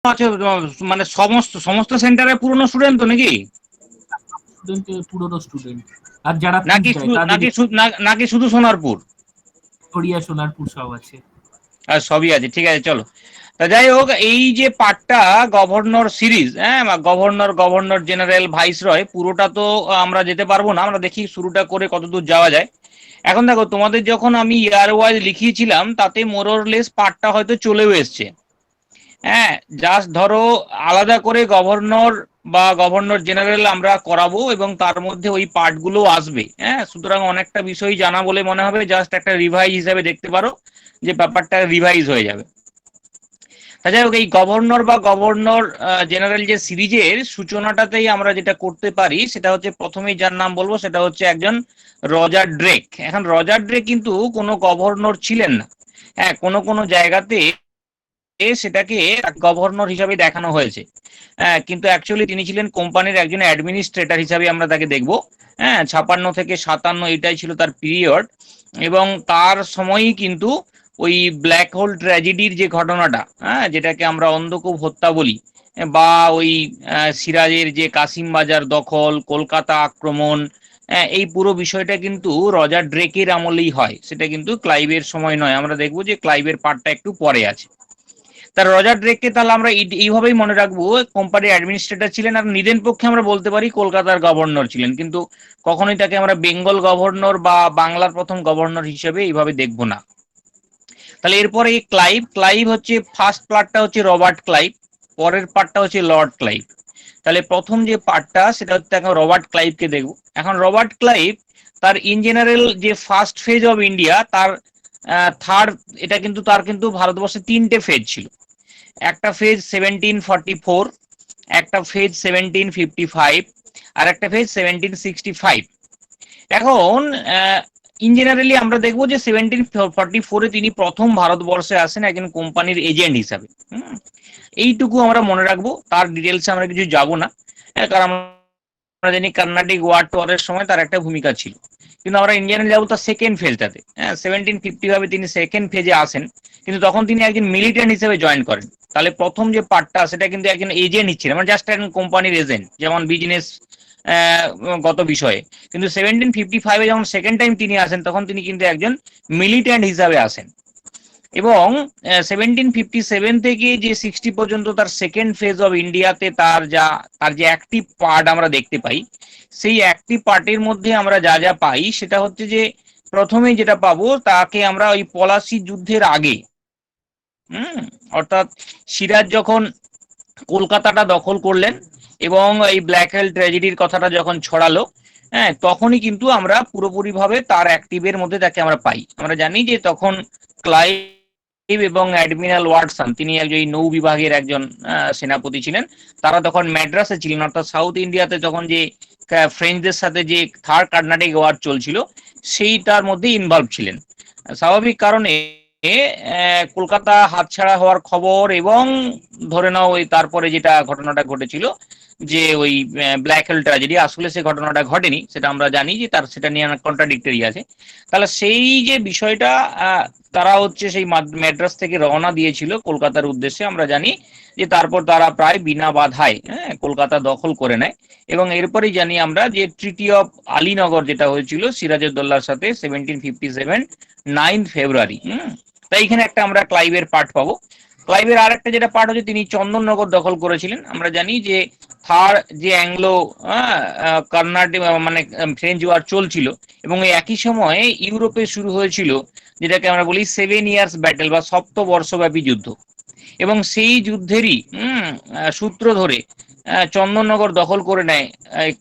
আছে মানে সমস্ত সমস্ত সেন্টারের পুরনো স্টুডেন্ট তো নাকি? স্টুডেন্ট, পুরনো স্টুডেন্ট। আর যারা ফিস নাকি দেয় শুধু তাদের নাকি নাকি শুধু সোনারপুর? ভিক্টোরিয়া, সোনারপুর সব আছে। আর সবই আছে, ঠিক আছে চলো। তা যাই হোক, এই যে পার্টটা গভর্নর সিরিজ, হ্যাঁ, গভর্নর, গভর্নর জেনারেল, ভাইসরয়, পুরোটা তো আমরা যেতে পারবো না, আমরা দেখি শুরুটা করে কতদূর যাওয়া যায়। এখন দেখো, তোমাদের যখন আমি ইয়ার ওয়াইজ লিখিয়েছিলাম তাতে মোরলেস পার্টটা হয়তো চলেও এসছে। হ্যাঁ, জাস্ট ধরো আলাদা করে গভর্নর বা গভর্নর জেনারেল আমরা করাবো এবং তার মধ্যে ওই পার্টগুলো আসবে। হ্যাঁ, সুতরাং অনেকটা বিষয় জানা বলে মনে হবে, জাস্ট একটা রিভাইজ হিসাবে দেখতে পারো যে ব্যাপারটা রিভাইজ হয়ে যাবে। যাই হোক, এই গভর্নর বা গভর্নর জেনারেল যে সিরিজের সূচনাটাতেই আমরা যেটা করতে পারি সেটা হচ্ছে, প্রথমেই যার নাম বলবো সেটা হচ্ছে একজন রজার ড্রেক। এখন রজার ড্রেক কিন্তু কোনো গভর্নর ছিলেন না। হ্যাঁ, কোনো কোনো জায়গাতে সেটাকে গভর্নর হিসাবে দেখানো হয়েছে, কিন্তু অ্যাকচুয়ালি তিনি ছিলেন কোম্পানির একজন অ্যাডমিনিস্ট্রেটর হিসাবে আমরা তাকে দেখব। হ্যাঁ, 56 থেকে 57 এটাই ছিল তার পিরিয়ড। এবং তার সময়ই কিন্তু ওই ব্ল্যাক হোল ট্র্যাজেডির যে ঘটনাটা, হ্যাঁ, যেটাকে আমরা অন্ধকূপ হত্যা বলি, বা ওই সিরাজের যে কাসিম বাজার দখল, কলকাতা আক্রমণ, এই পুরো বিষয়টা কিন্তু রজার ড্রেকের আমলেই হয়, সেটা কিন্তু ক্লাইভের সময় নয়। আমরা দেখবো যে ক্লাইভের পার্টটা একটু পরে আছে। তার রজার ড্রেককে তাহলে আমরা এইভাবেই মনে রাখবো, কোম্পানির অ্যাডমিনিস্ট্রেটর ছিলেন, আর নিদেন পক্ষে আমরা বলতে পারি কলকাতার গভর্নর ছিলেন, কিন্তু কখনোই তাকে আমরা বেঙ্গল গভর্নর বা বাংলার প্রথম গভর্নর হিসেবে এইভাবে দেখবো না। তাহলে এরপরে এই ক্লাইভ, ক্লাইভ হচ্ছে ফার্স্ট পার্টটা হচ্ছে রবার্ট ক্লাইভ, পরের পার্টটা হচ্ছে লর্ড ক্লাইভ। তাহলে প্রথম যে পার্টটা সেটা হচ্ছে এখন রবার্ট ক্লাইভকে দেখবো। এখন রবার্ট ক্লাইভ তার ইন জেনারেল যে ফার্স্ট ফেজ অফ ইন্ডিয়া, তার থার্ড, এটা কিন্তু তার কিন্তু ভারতবর্ষে 3টে ফেজ ছিল। একটা ফেজ 1744, একটা ফেজ 1755, আর একটা ফেজ 1765। এখন ইন জেনারেলি আমরা দেখবো যে 1744-এ তিনি প্রথম ভারতবর্ষে আসেন একজন কোম্পানির এজেন্ট হিসাবে। এইটুকু আমরা মনে রাখবো, তার ডিটেলসে আমরা কিছু যাব না, কারণ আমরা জানি কর্ণাটিক ওয়ার টোয়ারের সময় তার একটা ভূমিকা ছিল। কিন্তু আমরা ইন্ডিয়ানে যাবো তার সেকেন্ড ফেজটাতে। হ্যাঁ, 1750 ভাবে তিনি সেকেন্ড ফেজে আসেন, কিন্তু তখন তিনি একজন মিলিটেন্ট হিসেবে জয়েন করেন। তাহলে প্রথম যে পার্টটা সেটা কিন্তু একজন এজেন্ট ছিলেন, মানে জাস্ট একজন কোম্পানির এজেন্ট, যেমন বিজনেস গত বিষয়ে। কিন্তু 1755-এ যখন সেকেন্ড টাইম তিনি আসেন তখন তিনি কিন্তু একজন মিলিটেন্ট হিসাবে আসেন। এবং 1757 থেকে যে 60 পর্যন্ত তার সেকেন্ড ফেজ অফ ইন্ডিয়াতে তার যে অ্যাক্টিভ পার্ট আমরা দেখতে পাই, সেই অ্যাক্টিভ পার্টের মধ্যে আমরা যা যা পাই সেটা হচ্ছে যে, প্রথমে যেটা পাবো তাকে আমরা ওই পলাশি যুদ্ধের আগে, অর্থাৎ সিরাজ যখন কলকাতাটা দখল করলেন এবং এই ব্ল্যাক হেল ট্র্যাজেডির কথাটা যখন ছড়ালো, হ্যাঁ, তখনই কিন্তু আমরা পুরোপুরি ভাবে তার অ্যাক্টিভের মধ্যে তাকে আমরা পাই। আমরা জানি যে তখন ক্লাইভ এবং অ্যাডমিরাল ওয়াটসন, তিনি একজন নৌ বিভাগের একজন সেনাপতি ছিলেন, তারা তখন ম্যাড্রাসে ছিলেন, অর্থাৎ সাউথ ইন্ডিয়াতে তখন যে ফ্রেঞ্চদের সাথে যে থার্ড কার্নাটিক ওয়ার চলছিল সেইটার মধ্যে ইনভলভ ছিলেন। স্বাভাবিক কারণে কলকাতা হাতছাড়া হওয়ার খবর, এবং ধরে নাও ওই তারপরে যেটা ঘটনাটা ঘটেছিল যে ওই ব্ল্যাক হেল ট্র্যাজেডি, আসলে সে ঘটনাটা ঘটেনি, সেটা আমরা জানি যে তার সেটা নিয়ে অনেক কন্ট্রাডিক্টরি আছে। তাহলে সেই যে বিষয়টা, তারা হচ্ছে সেই ম্যাড্রাস থেকে রওনা দিয়েছিল কলকাতার উদ্দেশ্যে, আমরা জানি যে তারপর তারা প্রায় বিনা বাধায় কলকাতা দখল করে নেয়। এবং এরপরেই জানি আমরা যে ট্রিটি অফ আলীনগর যেটা হয়েছিল সিরাজউদ্দৌলার সাথে 1757 9 ফেব্রুয়ারি। তাই এখানে একটা আমরা ক্লাইভের পার্ট পাবো। ক্লাইভের আর একটা যেটা পার্ট হচ্ছে, তিনি চন্দননগর দখল করেছিলেন। আমরা জানি যে থার যে অ্যাংলো কর্ণাটিক মানে ফ্রেঞ্চ ওয়ার চলছিল, এবং এই একই সময়ে ইউরোপে শুরু হয়েছিল যেটাকে আমরা বলি 7 ইয়ার্স ব্যাটেল বা সপ্তবর্ষব্যাপী যুদ্ধ। এবং সেই যুদ্ধেরই সূত্র ধরে চন্দননগর দখল করে নেয়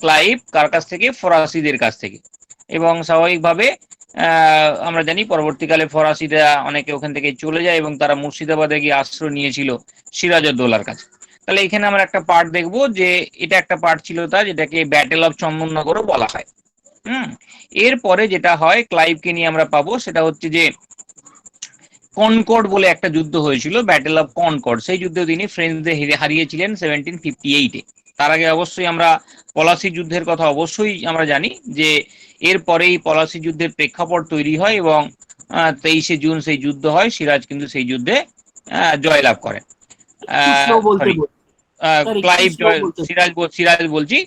ক্লাইভ, কার কাছ থেকে? ফরাসিদের কাছ থেকে। এবং স্বাভাবিকভাবে আমরা জানি পরবর্তীকালে ফরাসিরা অনেকে ওখান থেকে চলে যায় এবং তারা মুর্শিদাবাদে গিয়ে আশ্রয় নিয়েছিল সিরাজউদ্দৌলার কাছে। তাহলে এখানে আমরা একটা পার্ট দেখবো যে এটা একটা পার্ট ছিল তার, যেটাকে ব্যাটেল অফ চন্দননগরও বলা হয়। এরপরে যেটা হয় ক্লাইভকে নিয়ে আমরা পাবো সেটা হচ্ছে যে কনকর্ড বলে একটা যুদ্ধ হয়েছিল, ব্যাটেল অফ কনকর্ড। সেই যুদ্ধে তিনি ফ্রেঞ্চদের হারিয়েছিলেন 1758-এ। তার আগে অবশ্যই আমরা পলাশি যুদ্ধের কথা অবশ্যই আমরা জানি যে এরপরেই পলাশি যুদ্ধের প্রেক্ষাপট তৈরি হয় এবং 23শে জুন সেই যুদ্ধ হয়। সিরাজ কিন্তু সেই যুদ্ধে জয়লাভ করেন। একটু স্লো বলতে সরি, বল স্যার, একটু ক্লাইভ স্লো বলতে। সিরাজ বলছি।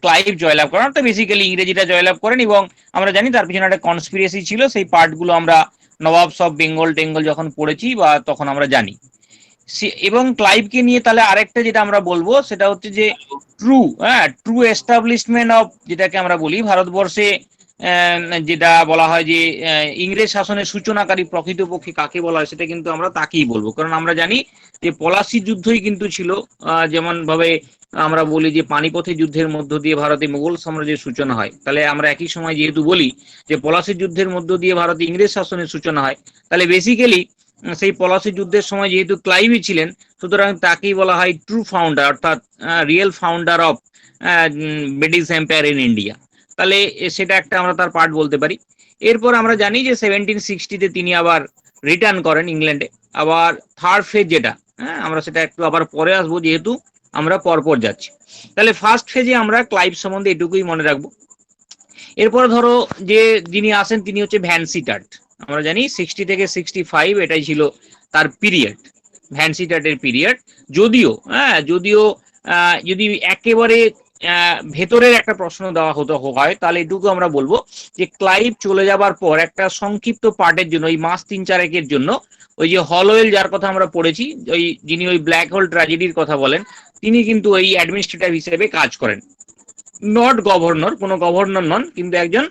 ক্লাইভ জয়লাভ করেন, তো বেসিক্যালি ইংরেজিটা জয়লাভ করেন, এবং আমরা জানি তার পিছনে একটা কনস্পিরেসি ছিল, সেই পার্টগুলো আমরা নবাবস অফ বেঙ্গল টেঙ্গল যখন পড়েছি বা তখন আমরা জানি। এবং ক্লাইভকে নিয়ে তাহলে আরেকটা যেটা আমরা বলবো সেটা হচ্ছে যে ট্রু এস্টাবলিশমেন্ট অফ, যেটাকে আমরা বলি ভারতবর্ষে যেটা বলা হয় যে ইংরেজ শাসনের সূচনাকারী প্রকৃতপক্ষে কাকে বলা হয়, সেটা কিন্তু আমরা তাকেই বলবো। কারণ আমরা জানি যে পলাশি যুদ্ধই কিন্তু ছিল, যেমন ভাবে আমরা বলি যে পানিপথের যুদ্ধের মধ্য দিয়ে ভারতে মুঘল সাম্রাজ্যের সূচনা হয়, তাহলে আমরা একই সময় যেহেতু বলি যে পলাশির যুদ্ধের মধ্য দিয়ে ভারতে ইংরেজ শাসনের সূচনা হয়, তাহলে বেসিক্যালি সেই পলাশি যুদ্ধের সময় যেহেতু ক্লাইভই ছিলেন, সুতরাং তাকেই বলা হয় ট্রু ফাউন্ডার, অর্থাৎ real founder of British empire in India. তাহলে সেটা একটা আমরা তার পার্ট বলতে পারি। এরপর আমরা জানি যে 1760-তে তিনি আবার রিটার্ন করেন ইংল্যান্ডে। আবার থার্ড ফেজ যেটা, হ্যাঁ আমরা সেটা একটু আবার পরে আসবো যেহেতু আমরা পরপর যাচ্ছি। তাহলে ফার্স্ট ফেজে আমরা ক্লাইভ সম্বন্ধে এটুকুই মনে রাখবো। এরপরে ধরো যে যিনি আসেন তিনি হচ্ছে ভ্যানসিটার্ট। আমরা জানি 60 থেকে 65 এটাই ছিল তার পিরিয়ড, ভ্যানসিটার্টের পিরিয়ড। যদিও যদি একেবারে ভেতরের একটা প্রশ্ন দেওয়া হতো হয়, তাহলে এটুকু আমরা বলবো যে ক্লাইভ চলে যাবার পর একটা সংক্ষিপ্ত পার্টের জন্য, ওই মাস 3-4 জন্য, ওই যে হলওয়েল যার কথা আমরা পড়েছি, ওই যিনি ওই ব্ল্যাক হোল ট্র্যাজেডির কথা বলেন, তিনি কিন্তু ওই অ্যাডমিনিস্ট্রেটর হিসেবে কাজ করেন। নট গভর্নর, কোনো গভর্নর নন, কিন্তু একজন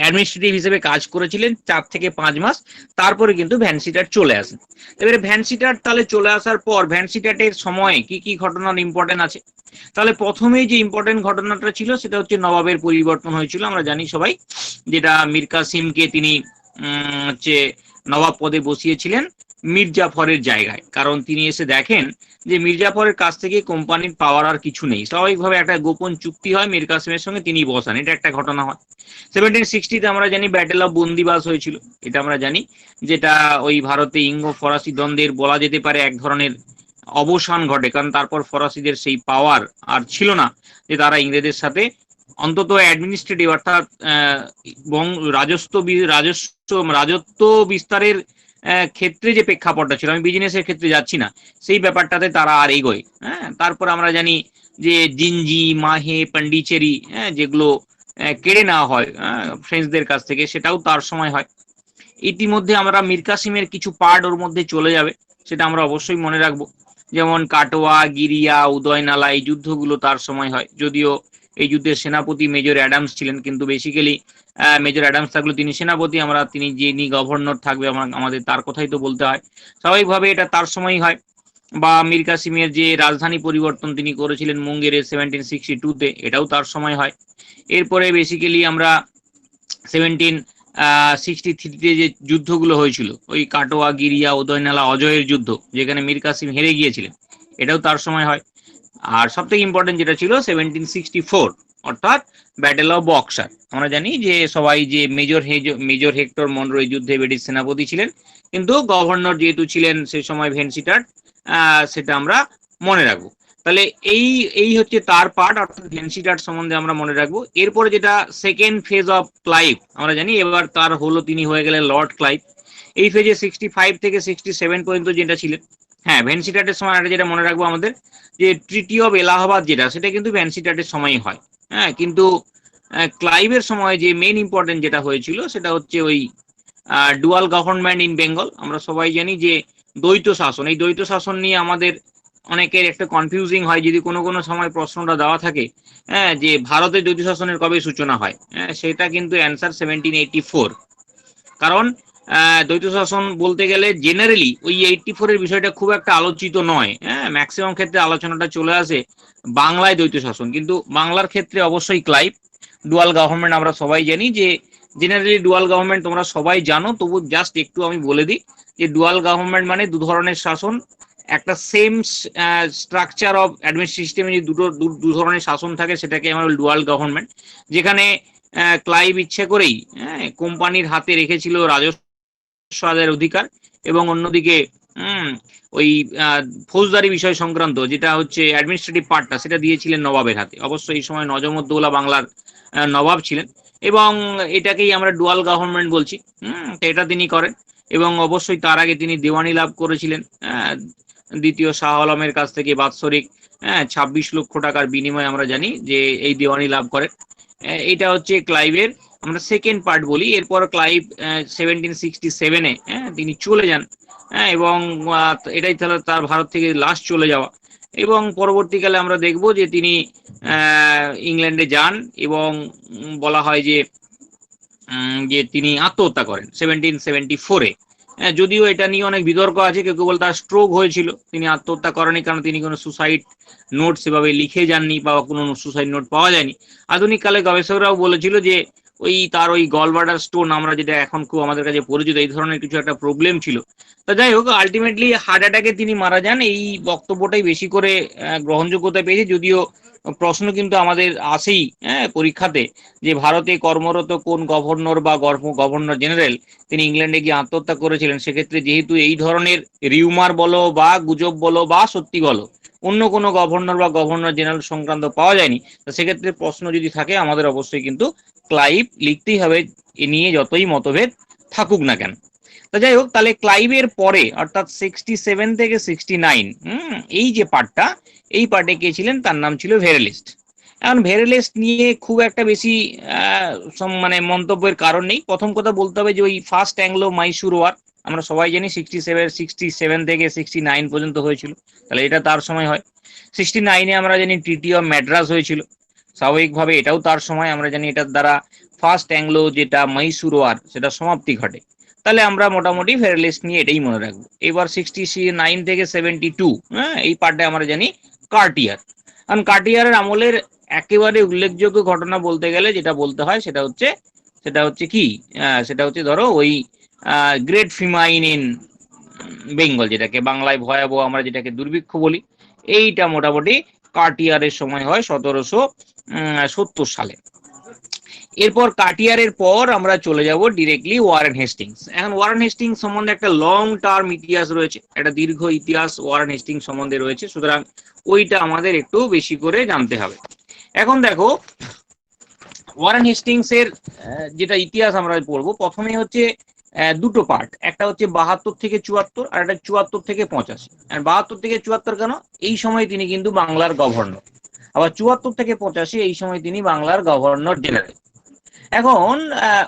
অ্যাডমিনিস্ট্রেটিভ হিসেবে কাজ করেছিলেন 4 থেকে 5 মাস। তারপরে কিন্তু ভ্যানসিটার্ট চলে আসেন। এবারে ভ্যানসিটার্ট তাহলে চলে আসার পর ভ্যানসিটার্টের সময় কি কি ঘটনার ইম্পর্টেন্ট আছে, তাহলে প্রথমেই যে ইম্পর্টেন্ট ঘটনাটা ছিল সেটা হচ্ছে নবাবের পরিবর্তন হয়েছিল। আমরা জানি সবাই, যেটা মীর কাসিমকে তিনি হচ্ছে নবাব পদে বসিয়েছিলেন মীর জাফরের জায়গায়। কারণ তিনি এসে দেখেন যে মীর জাফরের কাছ থেকে কোম্পানির পাওয়ার আর কিছু নেই, স্বাভাবিকভাবে একটা গোপন চুক্তি হয় মীর কাসিমের সঙ্গে, তিনি বসান, এটা একটা ঘটনা হয়। 1760-তে আমরা জানি ব্যাটেল অফ বন্দিবাস হয়েছিল, এটা আমরা জানি, যেটা ওই ভারতে ইঙ্গ ফরাসি দ্বন্দ্বের বলা যেতে পারে এক ধরনের অবসান ঘটে। কারণ তারপর ফরাসিদের সেই পাওয়ার আর ছিল না যে তারা ইংরেজদের সাথে অন্তত অ্যাডমিনিস্ট্রেটিভ, অর্থাৎ রাজত্ব বিস্তারের ক্ষেত্রে যে প্রেক্ষাপটটা ছিল, আমি বিজনেসের ক্ষেত্রে যাচ্ছি না, সেই ব্যাপারটাতে তারা আর এগোয়। হ্যাঁ, তারপর আমরা জানি যে জিঞ্জি মাহে পন্ডিচেরি, হ্যাঁ, যেগুলো কেড়ে নেওয়া হয় ফ্রেঞ্চদের কাছ থেকে, সেটাও তার সময় হয়। ইতিমধ্যে আমরা মীর কাসিমের কিছু পার্ট ওর মধ্যে চলে যাবে, সেটা আমরা অবশ্যই মনে রাখবো। যেমন কাটোয়া, গিরিয়া, উদয়নালা, এই যুদ্ধগুলো তার সময় হয়। যদিও এই যুদ্ধের সেনাপতি মেজর অ্যাডামস ছিলেন, কিন্তু বেসিক্যালি মেজর অ্যাডামস থাকলেও তিনি সেনাপতি, তিনি যিনি গভর্নর থাকবে আমাদের তার কথাই তো বলতে হয়, স্বাভাবিকভাবে এটা তার সময়ই হয়। বা মীর কাসিমের যে রাজধানী পরিবর্তন তিনি করেছিলেন মুঙ্গেরে 1762-তে, এটাও তার সময় হয়। এরপরে বেসিক্যালি আমরা 1763-তে যে যুদ্ধগুলো হয়েছিল, ওই কাটোয়া, গিরিয়া, উদয়নালা, অজয়ের যুদ্ধ, যেখানে মীর কাসিম হেরে গিয়েছিলেন, এটাও তার সময় হয়। আর সব থেকে ইম্পর্টেন্ট যেটা ছিল 1764, অর্থাৎ ব্যাটেল অফ বক্সার। আমরা জানি যে সবাই যে মেজর হেক্টর মনরো এই যুদ্ধে ব্রিটিশ সেনাপতি ছিলেন, কিন্তু গভর্নর যেহেতু ছিলেন সেই সময় ভেনসিটার্ট, সেটা আমরা মনে রাখবো। তাহলে এই এই হচ্ছে তার পার্ট, অর্থাৎ ভেনসিটার্ট সম্বন্ধে আমরা মনে রাখবো। এরপরে যেটা সেকেন্ড ফেজ অফ ক্লাইভ, আমরা জানি এবার তার হলো, তিনি হয়ে গেলেন লর্ড ক্লাইভ। এই ফেজে 65 থেকে 67 পর্যন্ত যেটা ছিলেন, হ্যাঁ ভেনসিটার্টের সময় একটা যেটা মনে রাখবো আমাদের, যে ট্রিটি অফ এলাহাবাদ যেটা, সেটা কিন্তু ভ্যানসিটার্টের সময়ই হয়। হ্যাঁ, কিন্তু ক্লাইভের সময় যে মেইন ইম্পর্টেন্ট যেটা হয়েছিল সেটা হচ্ছে ওই ডুয়াল গভর্নমেন্ট ইন বেঙ্গল। আমরা সবাই জানি যে দ্বৈত শাসন, এই দ্বৈত শাসন নিয়ে আমাদের অনেকের একটা কনফিউজিং হয়, যদি কোনো কোনো সময় প্রশ্নটা দেওয়া থাকে, হ্যাঁ, যে ভারতের দ্বৈত শাসনের কবে সূচনা হয়, হ্যাঁ, সেটা কিন্তু অ্যান্সার 1784। কারণ দ্বৈত শাসন বলতে গেলে জেনারেলি ওই 84-এর বিষয়টা খুব একটা আলোচিত নয়। হ্যাঁ, ম্যাক্সিমাম ক্ষেত্রে আলোচনাটা চলে আসে বাংলায় দ্বৈত শাসন, কিন্তু বাংলার ক্ষেত্রে অবশ্যই ক্লাইভ। ডুয়াল গভর্নমেন্ট আমরা সবাই জানি, যে জেনারেলি ডুয়াল গভর্নমেন্ট তোমরা সবাই জানো, তবু জাস্ট একটু আমি বলে দিই যে ডুয়াল গভর্নমেন্ট মানে দু ধরনের শাসন, একটা সেম স্ট্রাকচার অফ অ্যাডমিনিস্ট্রেটিভ সিস্টেমে যে দু ধরনের শাসন থাকে, সেটাকে আমরা ডুয়াল গভর্নমেন্ট। যেখানে ক্লাইভ ইচ্ছে করেই কোম্পানির হাতে রেখেছিল রাজস্ব আদায়ের অধিকার, এবং অন্যদিকে ওই ফৌজদারি বিষয় সংক্রান্ত যেটা হচ্ছে অ্যাডমিনিস্ট্রেটিভ পার্টটা, সেটা দিয়েছিলেন নবাবের হাতে। অবশ্যই এই সময় নজমউদ্দৌলা বাংলার নবাব ছিলেন, এবং এটাকেই আমরা ডুয়াল গভর্নমেন্ট বলছি। তো এটা তিনি করেন, এবং অবশ্যই তার আগে তিনি দেওয়ানি লাভ করেছিলেন দ্বিতীয় শাহ আলমের কাছ থেকে বাৎসরিক 26 লক্ষ টাকার বিনিময়ে আমরা জানি যে এই দেওয়ানি লাভ করেন। এটা হচ্ছে ক্লাইভের আমরা সেকেন্ড পার্ট বলি। এরপর ক্লাইভ 1767-এ তিনি চলে যান, এবং এটাই তার ভারত থেকে লাস্ট চলে যাওয়া। এবং পরবর্তীকালে আমরা দেখব যে তিনি ইংল্যান্ডে যান এবং বলা হয় যে তিনি আত্মহত্যা করেন 1774-এ। যদিও এটা নিয়ে অনেক বিতর্ক আছে, কেউ কেউ বলে তার স্ট্রোক হয়েছিল, তিনি আত্মহত্যা করেনি কারণ তিনি কোনো সুসাইড নোট সেভাবে লিখে যাননি বা কোনো সুসাইড নোট পাওয়া যায়নি। আধুনিক কালে গবেষকরাও বলেছিল যে তার ওই গলব্লাডার স্টোন, আমরা যেটা এখন খুব আমাদের কাছে পরিচিত, এই ধরনের কিছু একটা প্রবলেম ছিল। তা যাই হোক, আলটিমেটলি হার্ট অ্যাটাকে তিনি মারা যান। এই বক্তব্যটাই বেশি করে গ্রহণযোগ্যতা পেয়েছে, যদিও প্রশ্ন কিন্তু আমাদের আসেই পরীক্ষাতে যে ভারতে কর্মরত কোন গভর্নর বা গভর্নর জেনারেল তিনি ইংল্যান্ডে গিয়ে আত্মহত্যা করেছিলেন। সেক্ষেত্রে যেহেতু এই ধরনের রিউমার বলো বা গুজব বলো বা সত্যি বলো অন্য কোনো গভর্নর বা গভর্নর জেনারেল সংক্রান্ত পাওয়া যায়নি, তো সেক্ষেত্রে প্রশ্ন যদি থাকে আমাদের অবশ্যই কিন্তু ক্লাইভ লিখতেই হবে, এ নিয়ে যতই মতভেদ থাকুক না কেন। তো যাই হোক, তাহলে ক্লাইভের পরে অর্থাৎ 67 থেকে 69 এই যে পার্টটা, এই পার্টে কে ছিলেন, তার নাম ছিল ভেরেলিস্ট। এখন ভেরেলিস্ট নিয়ে খুব একটা বেশি মানে মন্তব্যের কারণ নেই। প্রথম কথা বলতে হবে যে ওই ফার্স্ট অ্যাংলো মাইসুর ওয়ার আমরা সবাই জানি 67 থেকে 69 পর্যন্ত হয়েছিল, তাহলে এটা তার সময় হয়। 69-এ আমরা জানি ট্রিটি অফ ম্যাড্রাস হয়েছিল, স্বাভাবিকভাবে এটাও তার সময়। আমরা জানি এটার দ্বারা ফার্স্ট অ্যাংলো যেটা মাইসুর ওয়ার সেটা সমাপ্তি ঘটে। তাহলে আমরা মোটামুটি ফেডারেলিস্ট নিয়ে এটাই মনে রাখবো। এবার 69 থেকে 72 এই পার্টে আমরা জানি কার্টিয়ার। কারণ কার্টিয়ারের আমলের একেবারে উল্লেখযোগ্য ঘটনা বলতে গেলে যেটা বলতে হয় সেটা হচ্ছে কি, সেটা হচ্ছে ধরো ওই গ্রেট ফিমাইন ইন বেঙ্গল, যেটাকে বাংলায় ভয়াবহ আমরা যেটাকে দুর্ভিক্ষ বলি, এইটা মোটামুটি কার্টিয়ারের সময় হয় 1770 সালে। এরপর কার্টিয়ারের পর আমরা চলে যাব ডিরেক্টলি ওয়ারেন হেস্টিংস। এখন ওয়ারেন হেস্টিংস সম্বন্ধে একটা লং টার্ম ইতিহাস রয়েছে, একটা দীর্ঘ ইতিহাস ওয়ারেন হেস্টিংস সম্বন্ধে রয়েছে, সুতরাং ওইটা আমাদের একটু বেশি করে জানতে হবে। এখন দেখো, ওয়ারেন হেস্টিংস এর যেটা ইতিহাস আমরা পড়বো, প্রথমে হচ্ছে দুটো পার্ট, একটা হচ্ছে 72 থেকে 74 আর একটা 74 থেকে 85। আর 72 থেকে 74 কেন, এই সময় তিনি কিন্তু বাংলার গভর্নর, আবার 74 থেকে 85 এই সময় তিনি বাংলার গভর্নর জেনারেল। এখন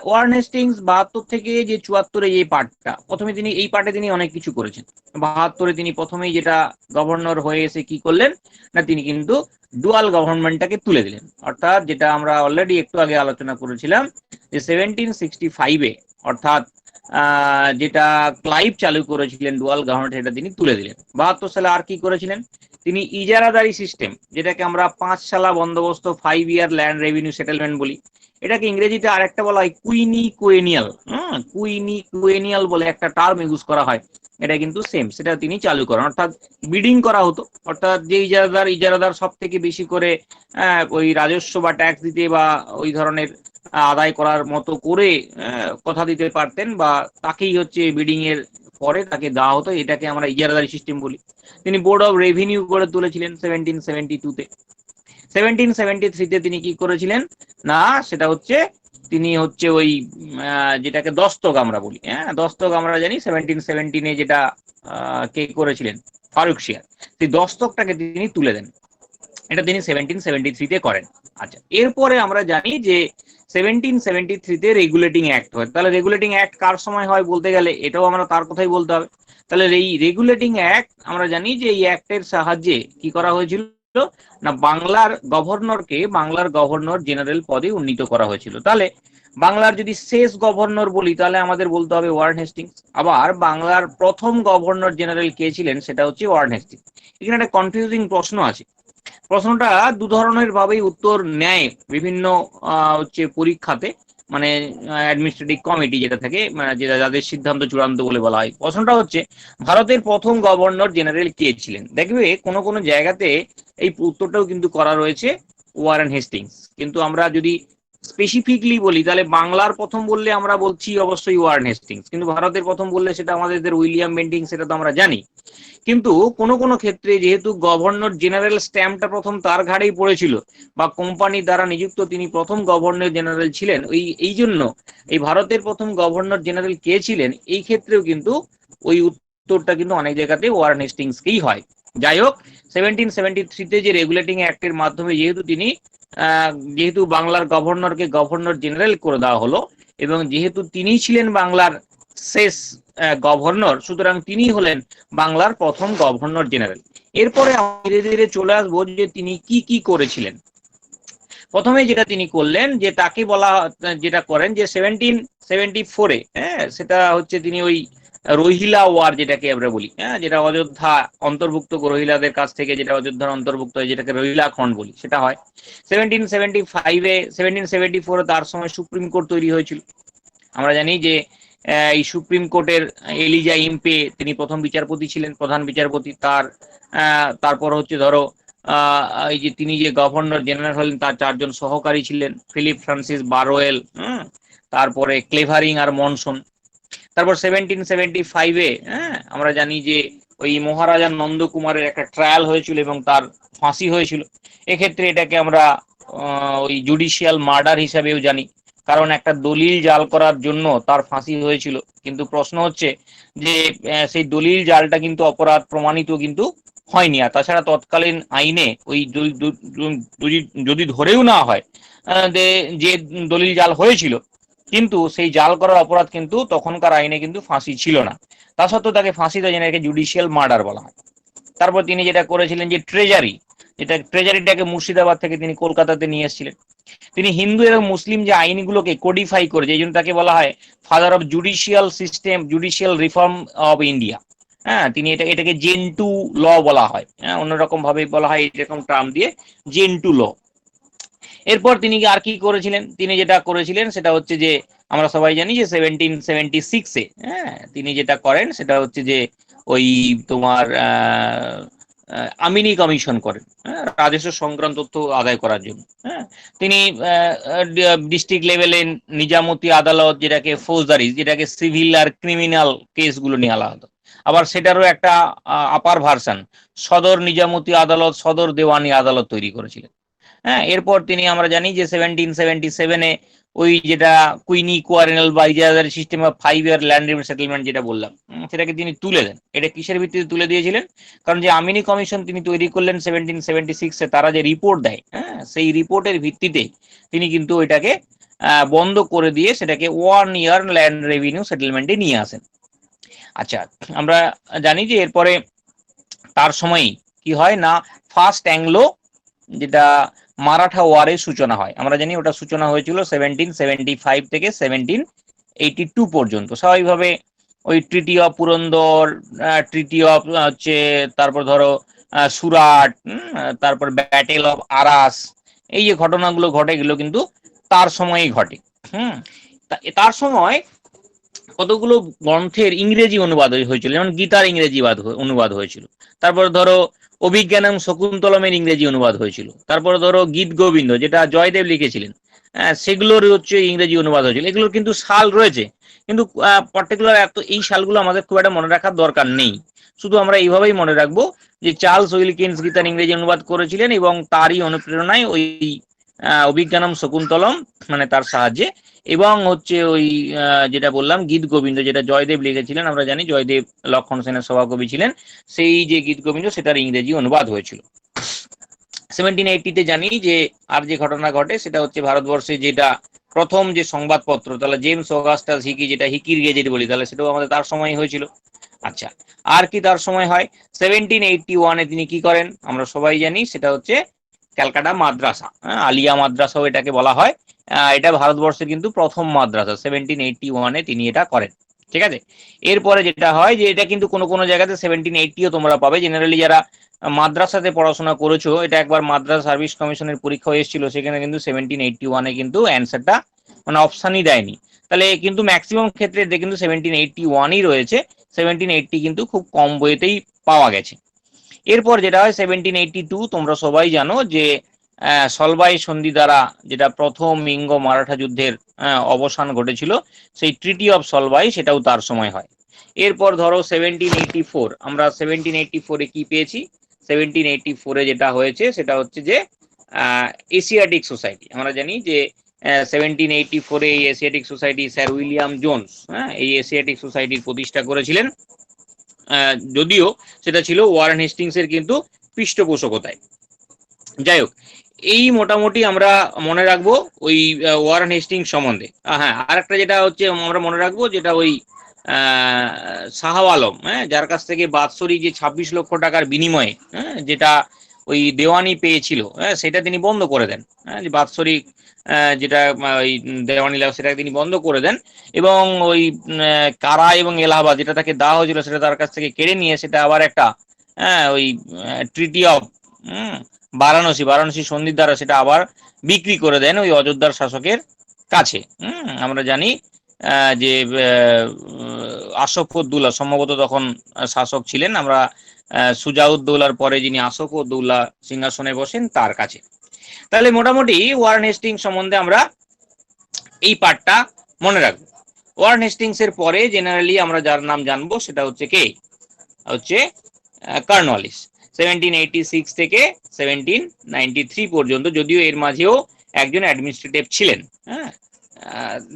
ওয়ারেন হেস্টিংস 72 থেকে যে 74-এ এই পার্টটা, প্রথমে তিনি এই পার্টে তিনি অনেক কিছু করেছেন। 72-এ তিনি প্রথমেই যেটা গভর্নর হয়ে এসে কি করলেন না, তিনি কিন্তু ডুয়াল গভর্নমেন্টটাকে তুলে দিলেন। অর্থাৎ যেটা আমরা অলরেডি একটু আগে আলোচনা করেছিলাম যে 1765-এ অর্থাৎ যেটা ক্লাইভ চালু করেছিলেন ডুয়াল গভর্নমেন্ট, সেটা তিনি তুলে দিলেন। 72 সালে আর কি করেছিলেন তিনি, ইজারাদারি সিস্টেম, যেটাকে আমরা 5 সালা বন্দোবস্ত 5 ইয়ার ল্যান্ড রেভিনিউ সেটেলমেন্ট বলি, এটাকে ইংরেজিতে আরেকটা বলা হয় কুইনিকুয়েনিয়াল। কুইনিকুয়েনিয়াল বলে একটা টার্ম ইউজ করা হয়, এটা কিন্তু সেম, সেটা তিনি চালু করেন। অর্থাৎ বিডিং করা হতো, অর্থাৎ যে ইজারাদার সব থেকে বেশি করে ওই রাজস্ব বা ট্যাক্স দিতে বা ওই ধরনের আদায় করার মতো করে কথা দিতে পারতেন, বা তাকেই হচ্ছে বিডিং এর পরে তাকে দেওয়া হতো, এটাকে আমরা ইজারাদারি সিস্টেম বলি। তিনি বোর্ড অফ রেভিনিউ করে তুলেছিলেন 1772-তে। 1773-তে তিনি কি করেছিলেন না, সেটা হচ্ছে তিনি হচ্ছে ওই যেটাকে দস্তক আমরা বলি, দস্তক আমরা জানি 1717-এ যেটা কে করেছিলেন, ফারুক শিয়ার, সেই দস্তকটাকে তিনি তুলে দেন, এটা তিনি 1773-তে করেন। আচ্ছা, এরপরে আমরা জানি যে 1773-তে রেগুলেটিং অ্যাক্ট হয়। তাহলে রেগুলেটিং অ্যাক্ট কার সময় হয় বলতে গেলে এটাও আমরা তার কথাই বলতে হবে। তাহলে এই রেগুলেটিং অ্যাক্ট আমরা জানি যে এই অ্যাক্টের সাহায্যে কি করা হয়েছিল না, বাংলার গভর্নরকে বাংলার গভর্নর জেনারেল পদে উন্নীত করা হয়েছিল। তাহলে বাংলার যদি শেষ গভর্নর বলি তাহলে আমাদের বলতে হবে ওয়ারেন হেস্টিংস। আবার বাংলার প্রথম গভর্নর জেনারেল কে ছিলেন সেটা হচ্ছে ওয়ারেন হেস্টিংস। এখানে একটা কনফিউজিং প্রশ্ন আছে, প্রশ্নটা দু ধরনের ভাবেই উত্তর নেয় বিভিন্ন হচ্ছে পরীক্ষাতে, মানে অ্যাডমিনিস্ট্রেটিভ কমিটি যেটা থাকে, যেটা যাদের সিদ্ধান্ত চূড়ান্ত বলে বলা হয়। প্রশ্নটা হচ্ছে ভারতের প্রথম গভর্নর জেনারেল কে ছিলেন। দেখবে কোনো কোনো জায়গাতে এই উত্তরটাও কিন্তু করা রয়েছে ওয়ারেন হেস্টিংস, কিন্তু আমরা যদি স্পেসিফিকলি বলি তাহলে বাংলার প্রথম বললে আমরা বলছি অবশ্যই ওয়ারেন হেস্টিংস, কিন্তু ভারতের প্রথম বললে সেটা আমাদের উইলিয়াম বেন্টিং, সেটা তো আমরা জানি। কিন্তু কোনো কোনো ক্ষেত্রে যেহেতু গভর্নর জেনারেল স্ট্যাম্পটা প্রথম তার ঘাড়েই পড়েছিল বা কোম্পানির দ্বারা নিযুক্ত তিনি প্রথম গভর্নর জেনারেল ছিলেন, এই জন্য এই ভারতের প্রথম গভর্নর জেনারেল কে ছিলেন এই ক্ষেত্রেও কিন্তু ওই উত্তরটা কিন্তু অনেক জায়গাতে ওয়ারেন হেস্টিংসকেই হয়। যাই হোক, 1773 যে রেগুলেটিং অ্যাক্টের মাধ্যমে যেহেতু বাংলার গভর্নরকে গভর্নর জেনারেল করে দেওয়া হলো, এবং যেহেতু তিনি ছিলেন বাংলার শেষ গভর্নর, সুতরাং তিনি হলেন বাংলার প্রথম গভর্নর জেনারেল। এরপরে ধীরে ধীরে চলে আসবো যে তিনি কি কি করেছিলেন। প্রথমে যেটা তিনি করলেন, যে তাকে যেটা করেন যে 1774-এ, হ্যাঁ, সেটা হচ্ছে তিনি ওই রহিলা ওয়ার যেটাকে আমরা বলি, হ্যাঁ, যেটা অযোধ্যা অন্তর্ভুক্ত রহিলাদের কাছ থেকে যেটা অযোধ্যার অন্তর্ভুক্ত হয়, যেটাকে রহিলা খন্ড বলি, সেটা হয় 1775-এ। 1774-এ তার সময় সুপ্রিম কোর্ট তৈরি হয়েছিল। আমরা জানি যে এই সুপ্রিম কোর্টের এলিজা ইম্পে তিনি প্রথম বিচারপতি ছিলেন, প্রধান বিচারপতি। তারপর হচ্ছে ধরো এই যে তিনি যে গভর্নর জেনারেল হলেন, তার 4 জন সহকারী ছিলেন, ফিলিপ ফ্রান্সিস বারোয়েল, তারপরে ক্লেভারিং আর মনসন। তারপর 1775-এ, হ্যাঁ, আমরা জানি যে ওই মহারাজা নন্দকুমারের একটা ট্রায়াল হয়েছিল এবং তার ফাঁসি হয়েছিল। এক্ষেত্রে এটাকে আমরা ওই জুডিশিয়াল মার্ডার হিসাবেও জানি, কারণ একটা দলিল জাল করার জন্য তার ফাঁসি হয়েছিল। কিন্তু প্রশ্ন হচ্ছে যে সেই দলিল জালটা কিন্তু অপরাধ প্রমাণিত কিন্তু হয়নি। আর তাছাড়া তৎকালীন আইনে ওই যদি ধরেও না হয় যে দলিল জাল হয়েছিল, কিন্তু সেই জাল করার অপরাধ কিন্তু তখনকার আইনে কিন্তু ফাঁসি ছিল না। তা সত্ত্বেও তাকে ফাঁসি দেওয়া যায়, এটাকে জুডিশিয়াল মার্ডার বলা হয়। তারপর তিনি যেটা করেছিলেন যে ট্রেজারিটাকে মুর্শিদাবাদ থেকে তিনি কলকাতাতে নিয়ে এসেছিলেন। তিনি হিন্দু এবং মুসলিম যে আইনগুলোকে কোডিফাই করেছে, এই জন্য তাকে বলা হয় father of judicial system, judicial reform of India. হ্যাঁ, তিনি এটাকে জেন্টু ল বলা হয়, হ্যাঁ, অন্যরকম ভাবে বলা হয় এরকম টার্ম দিয়ে, জেন্টু ল। এরপর তিনি আর কি করেছিলেন, তিনি যেটা করেছিলেন সেটা হচ্ছে যে আমরা সবাই জানি যে 1776-এ, হ্যাঁ, তিনি যেটা করেন সেটা হচ্ছে যে ওই তোমার আমিনি কমিশন করেন, হ্যাঁ, রাজস্ব সংক্রান্ত তথ্য আদায় করার জন্য। হ্যাঁ, তিনি ডিস্ট্রিক্ট লেভেলে নিজামতি আদালত, যেটাকে ফৌজদারি, যেটাকে সিভিল আর ক্রিমিনাল কেসগুলো নিয়ে আলাদা, আবার সেটারও একটা আপার ভার্সন সদর নিজামতি আদালত, সদর দেওয়ানি আদালত তৈরি করেছিলেন। হ্যাঁ, এরপর তিনি আমরা জানি যে 1777-এ ওই যেটা কুইনি কোয়ারেনাল বা ইজারাদারি system of 5 year land revenue settlement যেটা বললাম, সেটাকে তিনি তুলে দেন। এটা কিসের ভিত্তিতে তুলে দিয়েছিলেন? কারণ যে আমিনি কমিশন তিনি তৈরি করলেন 1776-এ, তারা যে রিপোর্ট দেয়, হ্যাঁ, সেই রিপোর্টের ভিত্তিতে তিনি কিন্তু ওইটাকে বন্ধ করে দিয়ে সেটাকে 1 ইয়ার ল্যান্ড রেভিনিউ সেটেলমেন্টে নিয়ে আসেন। আচ্ছা, আমরা জানি যে এরপরে তার সময়ই কি হয় না, ফার্স্ট অ্যাংলো যেটা মারাঠা ওয়ারের সূচনা হয়। আমরা জানি ওটা সূচনা হয়েছিল 1775 থেকে 1782 পর্যন্ত। স্বাভাবিকভাবে ওই treaty of Purandara, treaty of হচ্ছে, তারপর ধরো সুরাট, তারপর ব্যাটেল অফ আরাস, এই যে ঘটনাগুলো ঘটে, গেল কিন্তু তার সময়ই ঘটে। তার সময় কতগুলো গ্রন্থের ইংরেজি অনুবাদ হয়েছিল, যেমন গীতার ইংরেজি অনুবাদ হয়েছিল। তারপর ধরো অভিজ্ঞানম শকুন্তলমের ইংরেজি অনুবাদ হয়েছিল। তারপর ধরো গীত গোবিন্দ, যেটা জয়দেব লিখেছিলেন, সেগুলোর হচ্ছে ইংরেজি অনুবাদ হয়েছিল। এগুলোর কিন্তু সাল রয়েছে, কিন্তু পার্টিকুলার এই সালগুলো আমাদের খুব একটা মনে রাখার দরকার নেই। শুধু আমরা এইভাবেই মনে রাখবো যে চার্লস উইলকিন্স গীতার ইংরেজি অনুবাদ করেছিলেন এবং তারই অনুপ্রেরণায় ওই অভিজ্ঞানম শকুন্তলম মানে তার সাহায্যে, এবং হচ্ছে ওই যেটা বললাম গীত গোবিন্দ, যেটা জয়দেব লিখেছিলেন, আমরা জানি জয়দেব লক্ষণ সেনের সভাকবি ছিলেন, সেই যে গীত গোবিন্দ সেটার ইংরেজি অনুবাদ হয়েছিল। 1780-তে জানি যে আর যে ঘটনা ঘটে সেটা হচ্ছে ভারতবর্ষে যেটা প্রথম যে সংবাদপত্র, তাহলে জেমস অগাস্টাস হিকি, যেটা হিকির গেজেট বলি, তাহলে সেটাও আমাদের তার সময় হয়েছিল। আচ্ছা, আর কি তার সময় হয়? 1781-এ তিনি কি করেন আমরা সবাই জানি, সেটা হচ্ছে ক্যালকাটা মাদ্রাসা, আলিয়া মাদ্রাসাও এটাকে বলা হয়। এটা ভারতবর্ষের কিন্তু প্রথম মাদ্রাসা, 1781-এ তিনি এটা করেন। ঠিক আছে, এরপরে যেটা হয় যে এটা কিন্তু কোনো কোনো জায়গাতে 1780-ও তোমরা পাবে। জেনারেলি যারা মাদ্রাসাতে পড়াশোনা করেছো, এটা একবার মাদ্রাস সার্ভিস কমিশনের পরীক্ষা এসেছিল, সেখানে কিন্তু 1781-এ কিন্তু অ্যান্সারটা মানে অপশানই দেয়নি। তাহলে কিন্তু ম্যাক্সিমাম ক্ষেত্রে কিন্তু 1781-ই রয়েছে। 1780 কিন্তু খুব কম বইতেই পাওয়া গেছে। এরপর যেটা হয় 1782, তোমরা সবাই জানো যে সলবাই সন্ধি দ্বারা যেটা প্রথম ইঙ্গ মারাঠা যুদ্ধের অবসান ঘটেছিল, সেই ট্রিটি অফ সলবাই, সেটাও তার সময় হয়। এরপর ধরো 1784, আমরা 1784-এ কি পেয়েছি? 1784-এ যেটা হয়েছে সেটা হচ্ছে যে এশিয়াটিক সোসাইটি। আমরা জানি যে 1784-এ এই Asiatic society sir William Jones, এই এশিয়াটিক সোসাইটির প্রতিষ্ঠা করেছিলেন। যদিও সেটা ছিল ওয়ারেন হেস্টিংসের কিন্তু পৃষ্ঠপোষকতায়। যাই হোক, এই মোটামুটি আমরা মনে রাখবো ওই ওয়ারেন হেস্টিংস সম্বন্ধে। হ্যাঁ, আর একটা যেটা হচ্ছে আমরা মনে রাখবো, যেটা ওই শাহ আলম, হ্যাঁ, যার কাছ থেকে বাৎসরিক যে 26 লক্ষ টাকার বিনিময়ে, হ্যাঁ, যেটা ওই দেওয়ানি পেয়েছিল, হ্যাঁ, সেটা তিনি বন্ধ করে দেন। হ্যাঁ, যে বাৎসরিক যেটা ওই দেওয়ানি লাভ, সেটা তিনি বন্ধ করে দেন, এবং ওই কারা এবং এলাহাবাদ যেটা তাকে দেওয়া হয়েছিল সেটা তার কাছ থেকে কেড়ে নিয়ে সেটা আবার একটা, হ্যাঁ, ওই ট্রিটি অফ বারাণসী সন্ধির দ্বারা সেটা আবার বিক্রি করে দেন ওই অযোধ্যার শাসকের কাছে। আমরা জানি যে আশফউদ্দৌলা সম্ভবত তখন শাসক ছিলেন। আমরা সুজাউদ্দৌলার পরে যিনি আশফউদ্দৌলা সিংহাসনে বসেন তার কাছে। তাহলে মোটামুটি ওয়ারেন হেস্টিংস সম্বন্ধে আমরা এই পার্টটা মনে রাখবো। ওয়ারেন হেস্টিংস এর পরে জেনারেলি আমরা যার নাম জানবো সেটা হচ্ছে কে, হচ্ছে কর্নওয়ালিস। 1786 থেকে 1793 পর্যন্ত, যদিও এর মাঝেও একজন অ্যাডমিনিস্ট্রেটিভ ছিলেন। হ্যাঁ,